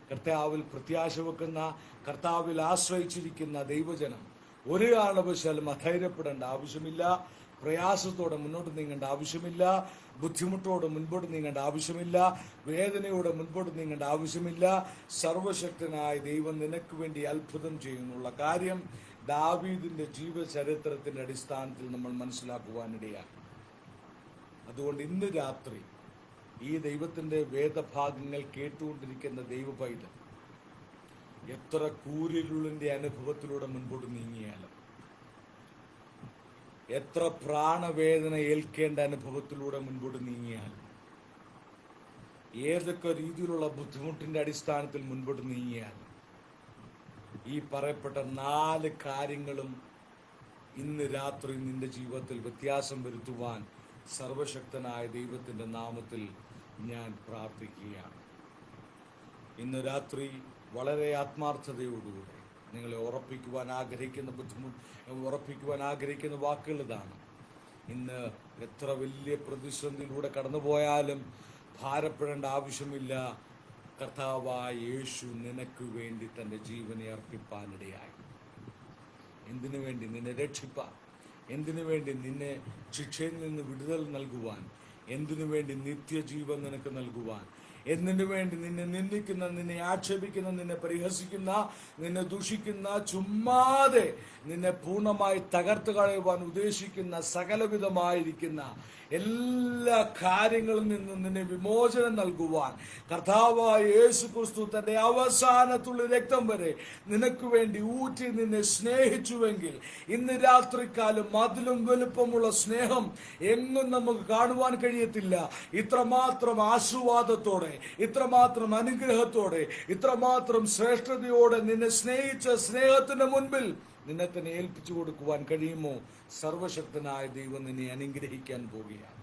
കർത്താവിൽ പ്രത്യാശ വെക്കുന്ന, കർത്താവിൽ ആശ്രയിച്ചിരിക്കുന്ന ദൈവജനം ഒരു കാരണവശാലും അധൈര്യപ്പെടേണ്ട ആവശ്യമില്ല, പ്രയാസത്തോടെ മുന്നോട്ട് നീങ്ങേണ്ട ആവശ്യമില്ല, ബുദ്ധിമുട്ടോടെ മുൻപോട്ട് നീങ്ങേണ്ട ആവശ്യമില്ല, വേദനയോടെ മുൻപോട്ട് നീങ്ങേണ്ട ആവശ്യമില്ല. സർവശക്തനായ ദൈവം നിനക്ക് വേണ്ടി അത്ഭുതം ചെയ്യുന്നുള്ള കാര്യം ദാവീദിന്റെ ജീവചരിത്രത്തിന്റെ അടിസ്ഥാനത്തിൽ നമ്മൾ മനസ്സിലാക്കുവാനിടയാണ്. അതുകൊണ്ട് ഇന്ന് രാത്രി ഈ ദൈവത്തിന്റെ വേദഭാഗങ്ങൾ കേട്ടുകൊണ്ടിരിക്കുന്ന ദൈവ പൈതൽ എത്ര കൂരിരുളിന്റെ അനുഭവത്തിലൂടെ മുൻപോട്ട് നീങ്ങിയാലും, എത്ര പ്രാണവേദന ഏൽക്കേണ്ട അനുഭവത്തിലൂടെ മുൻപോട്ട് നീങ്ങിയാലും, ഏതൊക്കെ രീതിയിലുള്ള ബുദ്ധിമുട്ടിന്റെ അടിസ്ഥാനത്തിൽ മുൻപോട്ട് നീങ്ങിയാലും, ഈ പറയപ്പെട്ട 4 കാര്യങ്ങളും ഇന്ന് രാത്രി നിന്റെ ജീവിതത്തിൽ വ്യത്യാസം വരുത്തുവാൻ സർവശക്തനായ ദൈവത്തിന്റെ നാമത്തിൽ ഞാൻ പ്രാർത്ഥിക്കുകയാണ്. ഇന്ന് രാത്രി വളരെ ആത്മാർത്ഥതയോടുകൂടെ നിങ്ങളെ ഉറപ്പിക്കുവാൻ ആഗ്രഹിക്കുന്ന വാക്കുകൾ ഇതാണ്. ഇന്ന് എത്ര വലിയ പ്രതിസന്ധിയിലൂടെ കടന്നുപോയാലും ഭാരപ്പെടേണ്ട ആവശ്യമില്ല. കർത്താവായ യേശു നിനക്ക് വേണ്ടി തൻ്റെ ജീവനെ അർപ്പിപ്പാനിടയായി. എന്തിനു വേണ്ടി? നിന്നെ രക്ഷിപ്പാൻ, എന്തിനു വേണ്ടി? നിന്നെ ശിക്ഷയിൽ നിന്ന് വിടുതൽ നൽകുവാൻ. എന്തിനു വേണ്ടി? നിത്യജീവൻ നിനക്ക് നൽകുവാൻ. എന്തിനു വേണ്ടി? നിന്നെ നിന്ദിക്കുന്ന, നിന്നെ ആക്ഷേപിക്കുന്ന, നിന്നെ പരിഹസിക്കുന്ന, നിന്നെ ദുഷിക്കുന്ന, ചുമ്മാതെ നിന്നെ പൂർണ്ണമായി തകർത്ത് കളയുവാൻ ഉദ്ദേശിക്കുന്ന സകലവിധമായിരിക്കുന്ന എല്ലാ കാര്യങ്ങളിൽ നിന്നും നിന്നെ വിമോചനം നൽകുവാൻ കർത്താവായ യേശു ക്രിസ്തു തന്റെ അവസാനത്തുള്ള രക്തം വരെ നിനക്ക് വേണ്ടി ഊറ്റി നിന്നെ സ്നേഹിച്ചുവെങ്കിൽ ഇന്ന് രാത്രിക്കാലം അതിലും വലുപ്പമുള്ള സ്നേഹം എങ്ങും നമുക്ക് കാണുവാൻ കഴിയത്തില്ല. ഇത്രമാത്രം ആശീർവാദത്തോടെ, ഇത്രമാത്രം അനുഗ്രഹത്തോടെ, ഇത്രമാത്രം ശ്രേഷ്ഠതയോടെ നിന്നെ സ്നേഹിച്ച സ്നേഹത്തിന് മുൻപിൽ നിന്നെ തന്നെ ഏൽപ്പിച്ചു കൊടുക്കുവാൻ കഴിയുമോ? സർവശക്തനായ ദൈവം നിന്നെ അനുഗ്രഹിക്കാൻ പോവുകയാണ്.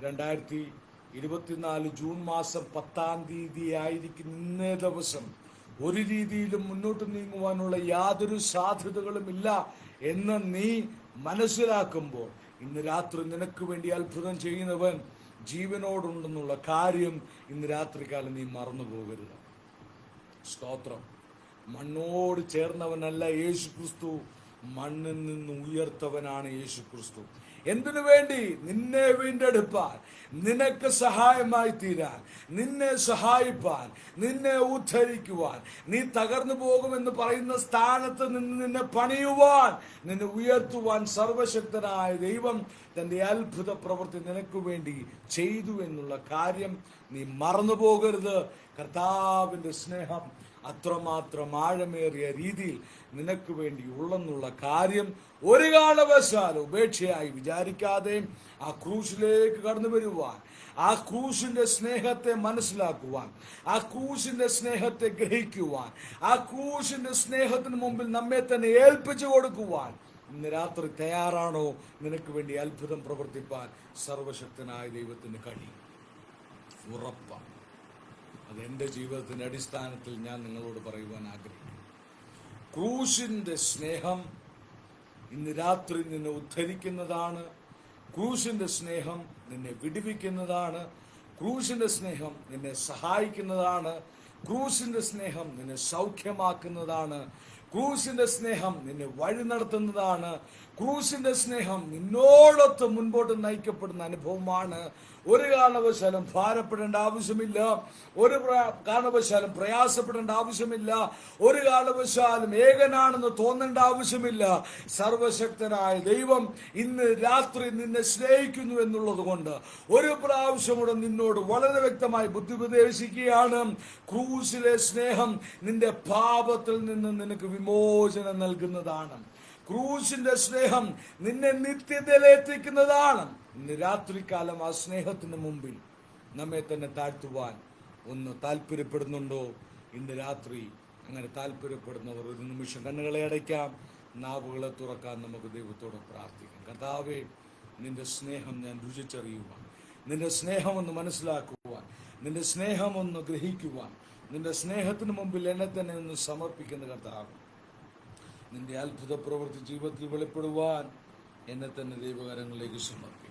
2024 ജൂൺ മാസം 10-ാം തീയതി ആയിരിക്കും ഇന്നേ ദിവസം. ഒരു രീതിയിലും മുന്നോട്ട് നീങ്ങുവാനുള്ള യാതൊരു സാധ്യതകളും ഇല്ല എന്ന് നീ മനസ്സിലാക്കുമ്പോൾ ഇന്ന് രാത്രി നിനക്ക് വേണ്ടി അത്ഭുതം ചെയ്യുന്നവൻ ജീവനോടുണ്ടെന്നുള്ള കാര്യം ഇന്ന് രാത്രികാലം നീ മറന്നു പോകരുത്. സ്തോത്രം. മണ്ണോട് ചേർന്നവനല്ല യേശു ക്രിസ്തു, മണ്ണിൽ നിന്ന് ഉയർത്തവനാണ് യേശു ക്രിസ്തു. എന്തിനു വേണ്ടി? നിന്നെ വീണ്ടെടുപ്പാൻ, നിനക്ക് സഹായമായി തീരാൻ, നിന്നെ സഹായിപ്പാൻ, നിന്നെ ഉദ്ധരിക്കുവാൻ, നീ തകർന്നു പോകുമെന്ന് പറയുന്ന സ്ഥാനത്ത് നിന്ന് നിന്നെ പണിയുവാൻ, നിന്നെ ഉയർത്തുവാൻ സർവശക്തനായ ദൈവം തന്റെ അത്ഭുത പ്രവൃത്തി നിനക്ക് വേണ്ടി ചെയ്തു എന്നുള്ള കാര്യം നീ മറന്നു പോകരുത്. കർത്താവിന്റെ സ്നേഹം അത്രമാത്രം ആഴമേറിയ രീതിയിൽ നിനക്ക് വേണ്ടി ഉള്ളെന്നുള്ള കാര്യം ഒരു കാലവശാലും ഉപേക്ഷയായി വിചാരിക്കാതെ ആ ക്രൂശിലേക്ക് കടന്നു വരുവാൻ, ആ ക്രൂശിന്റെ സ്നേഹത്തെ മനസ്സിലാക്കുവാൻ, ആ ക്രൂശിന്റെ സ്നേഹത്തെ ഗ്രഹിക്കുവാൻ, ആ ക്രൂശിന്റെ സ്നേഹത്തിന് മുമ്പിൽ നമ്മെ തന്നെ ഏൽപ്പിച്ചു കൊടുക്കുവാൻ ഇന്ന് രാത്രി തയ്യാറാണോ? നിനക്ക് വേണ്ടി അത്ഭുതം പ്രവർത്തിപ്പാൻ സർവശക്തനായ ദൈവത്തിന് കഴിയും. ഉറപ്പാണ്. അത് എൻ്റെ ജീവിതത്തിന്റെ അടിസ്ഥാനത്തിൽ ഞാൻ നിങ്ങളോട് പറയുവാൻ ആഗ്രഹിക്കുന്നു. ക്രൂശിന്റെ സ്നേഹം ഇന്ന് രാത്രി നിന്നെ ഉദ്ധരിക്കുന്നതാണ്. ക്രൂശിന്റെ സ്നേഹം നിന്നെ വിടുവിക്കുന്നതാണ്. ക്രൂശിന്റെ സ്നേഹം നിന്നെ സഹായിക്കുന്നതാണ്. ക്രൂശിന്റെ സ്നേഹം നിന്നെ സൗഖ്യമാക്കുന്നതാണ്. ക്രൂശിന്റെ സ്നേഹം നിന്നെ വഴി നടത്തുന്നതാണ്. ക്രൂശിന്റെ സ്നേഹം നിന്നോടൊത്ത് മുൻപോട്ട് നയിക്കപ്പെടുന്ന അനുഭവമാണ്. ഒരു കാരണവശാലും ഭാരപ്പെടേണ്ട ആവശ്യമില്ല. ഒരു കാരണവശാലും പ്രയാസപ്പെടേണ്ട ആവശ്യമില്ല. ഒരു കാരണവശാലും ഏകനാണെന്ന് തോന്നേണ്ട ആവശ്യമില്ല. സർവശക്തനായ ദൈവം ഇന്ന് രാത്രി നിന്നെ സ്നേഹിക്കുന്നു എന്നുള്ളത് കൊണ്ട് ഒരു പ്രാവശ്യം കൂടെ നിന്നോട് വളരെ വ്യക്തമായി ബുദ്ധി ഉപദേശിക്കുകയാണ്. ക്രൂശിലെ സ്നേഹം നിന്റെ പാപത്തിൽ നിന്ന് നിനക്ക് വിമോചനം നൽകുന്നതാണ്. ക്രൂശിന്റെ സ്നേഹം നിന്നെ നിത്യതയിലെത്തിക്കുന്നതാണ്. ഇന്ന് രാത്രികാലം ആ സ്നേഹത്തിന് മുമ്പിൽ നമ്മെ തന്നെ താഴ്ത്തുവാൻ ഒന്ന് താല്പര്യപ്പെടുന്നുണ്ടോ? ഇന്ന് രാത്രി അങ്ങനെ താല്പര്യപ്പെടുന്നവർ ഒരു നിമിഷം കണ്ണുകളെ അടയ്ക്കാം, നാവുകളെ തുറക്കാൻ നമുക്ക് ദൈവത്തോട് പ്രാർത്ഥിക്കാം. കർത്താവേ, നിന്റെ സ്നേഹം ഞാൻ രുചിച്ചറിയുവാൻ, നിന്റെ സ്നേഹമൊന്ന് മനസ്സിലാക്കുവാൻ, നിന്റെ സ്നേഹമൊന്ന് ഗ്രഹിക്കുവാൻ, നിന്റെ സ്നേഹത്തിന് മുമ്പിൽ എന്നെ തന്നെ ഒന്ന് സമർപ്പിക്കുന്ന കർത്താവ്, നിന്റെ അത്ഭുത പ്രവൃത്തി ജീവിതത്തിൽ വെളിപ്പെടുവാൻ എന്നെ തന്നെ ദൈവകരങ്ങളിലേക്ക് സമർപ്പിക്കും.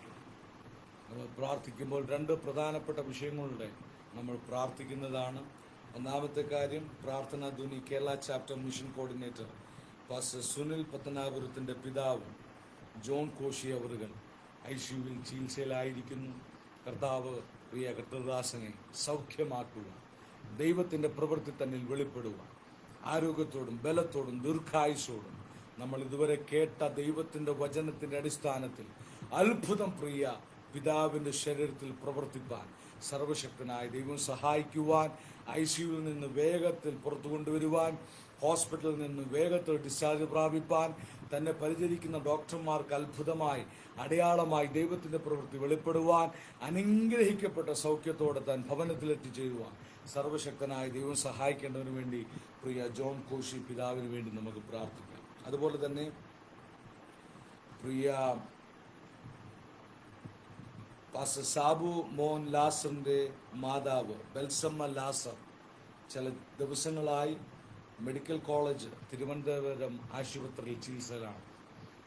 നമ്മൾ പ്രാർത്ഥിക്കുമ്പോൾ രണ്ട് പ്രധാനപ്പെട്ട വിഷയങ്ങളുടെ നമ്മൾ പ്രാർത്ഥിക്കുന്നതാണ്. ഒന്നാമത്തെ കാര്യം, Prarthana Dhwani Kerala chapter mission coordinator pastor Sunil പത്തനാപുരത്തിൻ്റെ പിതാവ് ജോൺ കോശി അവറുകൾ ICUവിൽ ചികിത്സയിലായിരിക്കുന്നു. കർത്താവ് പ്രിയ കർത്തദാസനെ സൗഖ്യമാക്കുക, ദൈവത്തിൻ്റെ പ്രവൃത്തി തന്നിൽ വെളിപ്പെടുക, ആരോഗ്യത്തോടും ബലത്തോടും ദീർഘായുസോടും നമ്മൾ ഇതുവരെ കേട്ട ദൈവത്തിൻ്റെ വചനത്തിൻ്റെ അടിസ്ഥാനത്തിൽ അത്ഭുതം പ്രിയ പിതാവിൻ്റെ ശരീരത്തിൽ പ്രവർത്തിപ്പാൻ സർവശക്തനായ ദൈവം സഹായിക്കുവാൻ, ICUവിൽ നിന്ന് വേഗത്തിൽ പുറത്തു കൊണ്ടുവരുവാൻ, ഹോസ്പിറ്റലിൽ നിന്ന് വേഗത്തിൽ ഡിസ്ചാർജ് പ്രാപിപ്പാൻ, തന്നെ പരിചരിക്കുന്ന ഡോക്ടർമാർക്ക് അത്ഭുതമായി അടയാളമായി ദൈവത്തിൻ്റെ പ്രവൃത്തി വെളിപ്പെടുവാൻ, അനുഗ്രഹിക്കപ്പെട്ട സൗഖ്യത്തോടെ താൻ ഭവനത്തിലെത്തിച്ചേരുവാൻ സർവശക്തനായ ദൈവം സഹായിക്കേണ്ടതിനു വേണ്ടി പ്രിയ ജോൺ കോശി പിതാവിന് വേണ്ടി നമുക്ക് പ്രാർത്ഥിക്കാം. അതുപോലെ തന്നെ പ്രിയ പാസ്റ്റർ സാബു മോഹൻ ലാസറിൻ്റെ മാതാവ് ബെൽസമ്മ ലാസർ ചില ദിവസങ്ങളായി മെഡിക്കൽ കോളേജ് തിരുവനന്തപുരം ആശുപത്രിയിൽ ചികിത്സയിലാണ്.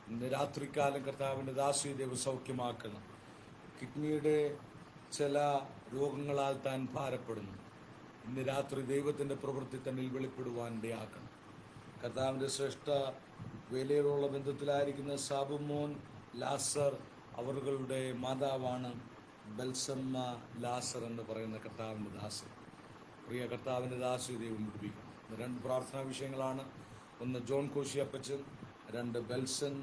ഇന്ന് രാത്രികാലം കർത്താവിൻ്റെ ദാസിയെ ദൈവം സൗഖ്യമാക്കണം. കിഡ്നിയുടെ ചില രോഗങ്ങളാൽ താൻ ഭാരപ്പെടുന്നു. ഇന്ന് രാത്രി ദൈവത്തിൻ്റെ പ്രവൃത്തി തന്നിൽ വെളിപ്പെടുവാൻ ഇടയാക്കണം. കർത്താവിൻ്റെ ശ്രേഷ്ഠ വേലയിലുള്ള ബന്ധത്തിലായിരിക്കുന്ന സാബു മോൻ ലാസർ അവരുടെ മാതാവാണ് ബെൽസമ്മ ലാസർ എന്ന് പറയുന്ന കർത്താവിൻ്റെ ദാസൻ. പ്രിയ കർത്താവിൻ്റെ ദാസി ദൈവം വിടുവിക്കും. രണ്ട് പ്രാർത്ഥനാ വിഷയങ്ങളാണ്. ഒന്ന് ജോൺ കോശി അപ്പച്ചൻ, രണ്ട് ബെൽസൺ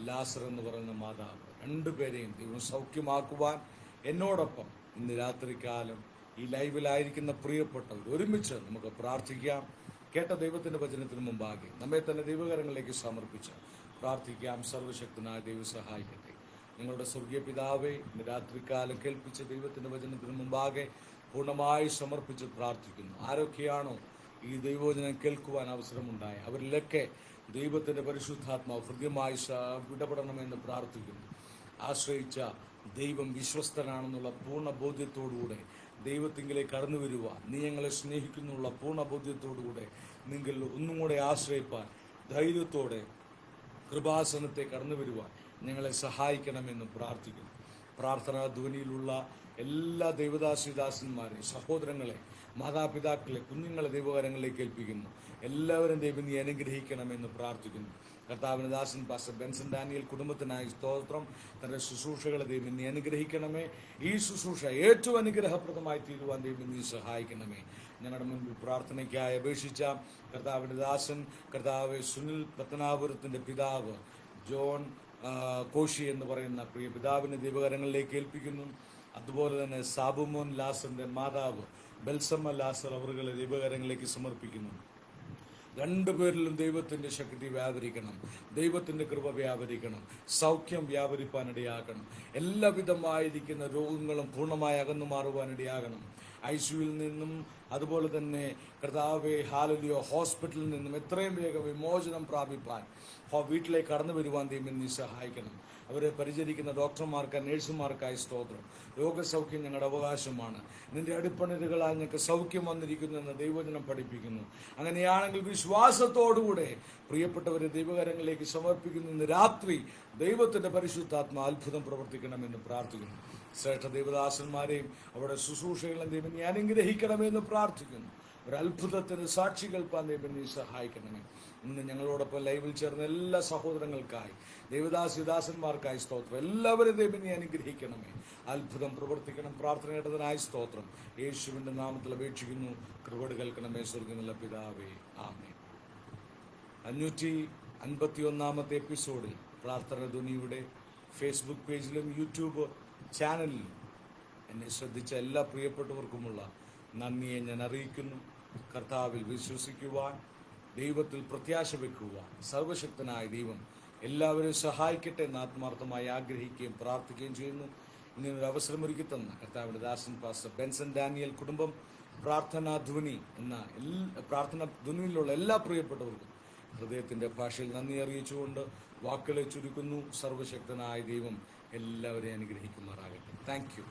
ലാസർ എന്ന് പറയുന്ന മാതാവ്. രണ്ടുപേരെയും ദൈവം സൗഖ്യമാക്കുവാൻ എന്നോടൊപ്പം ഇന്ന് രാത്രികാലം ഈ ലൈവിലായിരിക്കുന്ന പ്രിയപ്പെട്ടവർ ഒരുമിച്ച് നമുക്ക് പ്രാർത്ഥിക്കാം. കേട്ട ദൈവത്തിൻ്റെ വചനത്തിന് മുമ്പാകെ നമ്മെ തന്നെ ദൈവകരങ്ങളിലേക്ക് സമർപ്പിച്ച് പ്രാർത്ഥിക്കാം. സർവശക്തനായ ദൈവം സഹായിക്കട്ടെ. നിങ്ങളുടെ സ്വർഗീയ പിതാവേ, ഇന്ന് രാത്രികാലം കേൾപ്പിച്ച ദൈവത്തിൻ്റെ വചനത്തിന് മുമ്പാകെ പൂർണ്ണമായി സമർപ്പിച്ച് പ്രാർത്ഥിക്കുന്നു. ആരൊക്കെയാണോ ഈ ദൈവവചനം കേൾക്കുവാൻ അവസരമുണ്ടായി അവരിലൊക്കെ ദൈവത്തിൻ്റെ പരിശുദ്ധാത്മാവ് ഹൃദ്യമായി ഇടപെടണമെന്ന് പ്രാർത്ഥിക്കുന്നു. ആശ്രയിച്ച ദൈവം വിശ്വസ്തനാണെന്നുള്ള പൂർണ്ണ ബോധ്യത്തോടുകൂടെ ദൈവത്തിങ്കിലേക്ക് കടന്നു വരുവാൻ, നീ ഞങ്ങളെ സ്നേഹിക്കുന്നുള്ള പൂർണ്ണ ബോധ്യത്തോടുകൂടെ നിങ്ങൾ ഒന്നും കൂടെ ആശ്രയിപ്പാൻ ധൈര്യത്തോടെ കൃപാസനത്തെ കടന്നു വരുവാൻ ഞങ്ങളെ സഹായിക്കണമെന്ന് പ്രാർത്ഥിക്കുന്നു. പ്രാർത്ഥനാ ധ്വനിയിലുള്ള എല്ലാ ദൈവദാസിദാസന്മാരെ, സഹോദരങ്ങളെ, മാതാപിതാക്കളെ, കുഞ്ഞുങ്ങളെ ദൈവകരങ്ങളിലേക്ക് ഏൽപ്പിക്കുന്നു. എല്ലാവരും ദൈവം നീ അനുഗ്രഹിക്കണമെന്ന് പ്രാർത്ഥിക്കുന്നു. കർത്താവിൻ്റെ ദാസൻ പാസ്റ്റർ ബെൻസൺ ഡാനിയൽ കുടുംബത്തിനായി സ്തോത്രം. തൻ്റെ ശുശ്രൂഷകളെ ദൈവം നീ അനുഗ്രഹിക്കണമേ. ഈ ശുശ്രൂഷ ഏറ്റവും അനുഗ്രഹപ്രദമായി തീരുവാൻ ദൈവം നീ സഹായിക്കണമേ. ഞങ്ങളുടെ മുൻപിൽ പ്രാർത്ഥനയ്ക്കായി അപേക്ഷിച്ച കർത്താവിൻ്റെ ദാസൻ, കർത്താവ് സുനിൽ പത്തനാപുരത്തിൻ്റെ പിതാവ് ജോൺ കോശി എന്ന് പറയുന്ന പ്രിയ പിതാവിനെ ദൈവകരങ്ങളിലേക്ക് ഏൽപ്പിക്കുന്നു. അതുപോലെ തന്നെ സാബുമോൻ ലാസറിൻ്റെ മാതാവ് ബെൽസമ്മ ലാസർ അവരുടെ ദൈവകരങ്ങളിലേക്ക് സമർപ്പിക്കുന്നു. രണ്ടുപേരിലും ദൈവത്തിൻ്റെ ശക്തി വ്യാപരിക്കണം, ദൈവത്തിൻ്റെ കൃപ വ്യാപരിക്കണം, സൗഖ്യം വ്യാപരിപ്പാനിടയാകണം. എല്ലാവിധമായിരിക്കുന്ന രോഗങ്ങളും പൂർണ്ണമായി അകന്നു മാറുവാനിടയാകണം. ICUവിൽ നിന്നും അതുപോലെ തന്നെ കർത്താവേ ഹാലലിയോ ഹോസ്പിറ്റലിൽ നിന്നും എത്രയും വേഗം വിമോചനം പ്രാപിപ്പാൻ വീട്ടിലേക്ക് കടന്നു വരുവാൻ ദൈവം നീ സഹായിക്കണം. അവരെ പരിചരിക്കുന്ന ഡോക്ടർമാർക്ക്, നഴ്സുമാർക്കായി സ്തോത്രം. രോഗസൗഖ്യം ഞങ്ങളുടെ അവകാശമാണ്. നിന്റെ അടിപ്പണികളാൽ ഞങ്ങൾക്ക് സൗഖ്യം വന്നിരിക്കുന്നു എന്ന് ദൈവജനം പഠിപ്പിക്കുന്നു. അങ്ങനെയാണെങ്കിൽ വിശ്വാസത്തോടുകൂടെ പ്രിയപ്പെട്ടവരെ ദൈവകരങ്ങളിലേക്ക് സമർപ്പിക്കുന്നു. ഇന്ന് രാത്രി ദൈവത്തിൻ്റെ പരിശുദ്ധാത്മ അത്ഭുതം പ്രവർത്തിക്കണമെന്ന് പ്രാർത്ഥിക്കുന്നു. ശ്രേഷ്ഠ ദൈവദാസന്മാരെയും അവരുടെ ശുശ്രൂഷകളെയും ദൈവം നീ അനുഗ്രഹിക്കണമെന്ന് പ്രാർത്ഥിക്കുന്നു. ഒരു അത്ഭുതത്തിന് സാക്ഷി കേൾപ്പാൻ ദൈവം നീ സഹായിക്കണമേ. ഇന്ന് ഞങ്ങളോടൊപ്പം ലൈവിൽ ചേർന്ന എല്ലാ സഹോദരങ്ങൾക്കായി, ദൈവദാസിദാസന്മാർക്കായി സ്തോത്രം. എല്ലാവരും ദൈവം നീ അനുഗ്രഹിക്കണമേ. അത്ഭുതം പ്രവർത്തിക്കണം. പ്രാർത്ഥന കേട്ടതിനായി സ്തോത്രം. യേശുവിൻ്റെ നാമത്തിൽ അപേക്ഷിക്കുന്നു. കൃപ കേൾക്കണമേ സ്വർഗ്ഗത്തിലുള്ള പിതാവേ, ആമേൻ. 551 എപ്പിസോഡിൽ പ്രാർത്ഥന ധ്വനിയുടെ ഫേസ്ബുക്ക് പേജിലും യൂട്യൂബ് ചാനലിലും എന്നെ ശ്രദ്ധിച്ച എല്ലാ പ്രിയപ്പെട്ടവർക്കുമുള്ള നന്ദിയെ ഞാൻ അറിയിക്കുന്നു. കർത്താവിൽ വിശ്വസിക്കുവാൻ, ദൈവത്തിൽ പ്രത്യാശ വയ്ക്കുവാൻ സർവശക്തനായ ദൈവം എല്ലാവരെയും സഹായിക്കട്ടെ എന്ന് ആത്മാർത്ഥമായി ആഗ്രഹിക്കുകയും പ്രാർത്ഥിക്കുകയും ചെയ്യുന്നു. ഇങ്ങനൊരു അവസരമൊരുക്കി തന്ന കർത്താവിൻ്റെ ദാസൻ പാസ്റ്റർ ബെൻസൺ ഡാനിയൽ കുടുംബം പ്രാർത്ഥനാ ധ്വനി എന്ന പ്രാർത്ഥന ധ്വനിയിലുള്ള എല്ലാ പ്രിയപ്പെട്ടവർക്കും ഹൃദയത്തിൻ്റെ ഭാഷയിൽ നന്ദി അറിയിച്ചുകൊണ്ട് വാക്കുകളെ ചുരുക്കുന്നു. സർവശക്തനായ ദൈവം എല്ലാവരെയും അനുഗ്രഹിക്കുമാറാകട്ടെ. Thank you.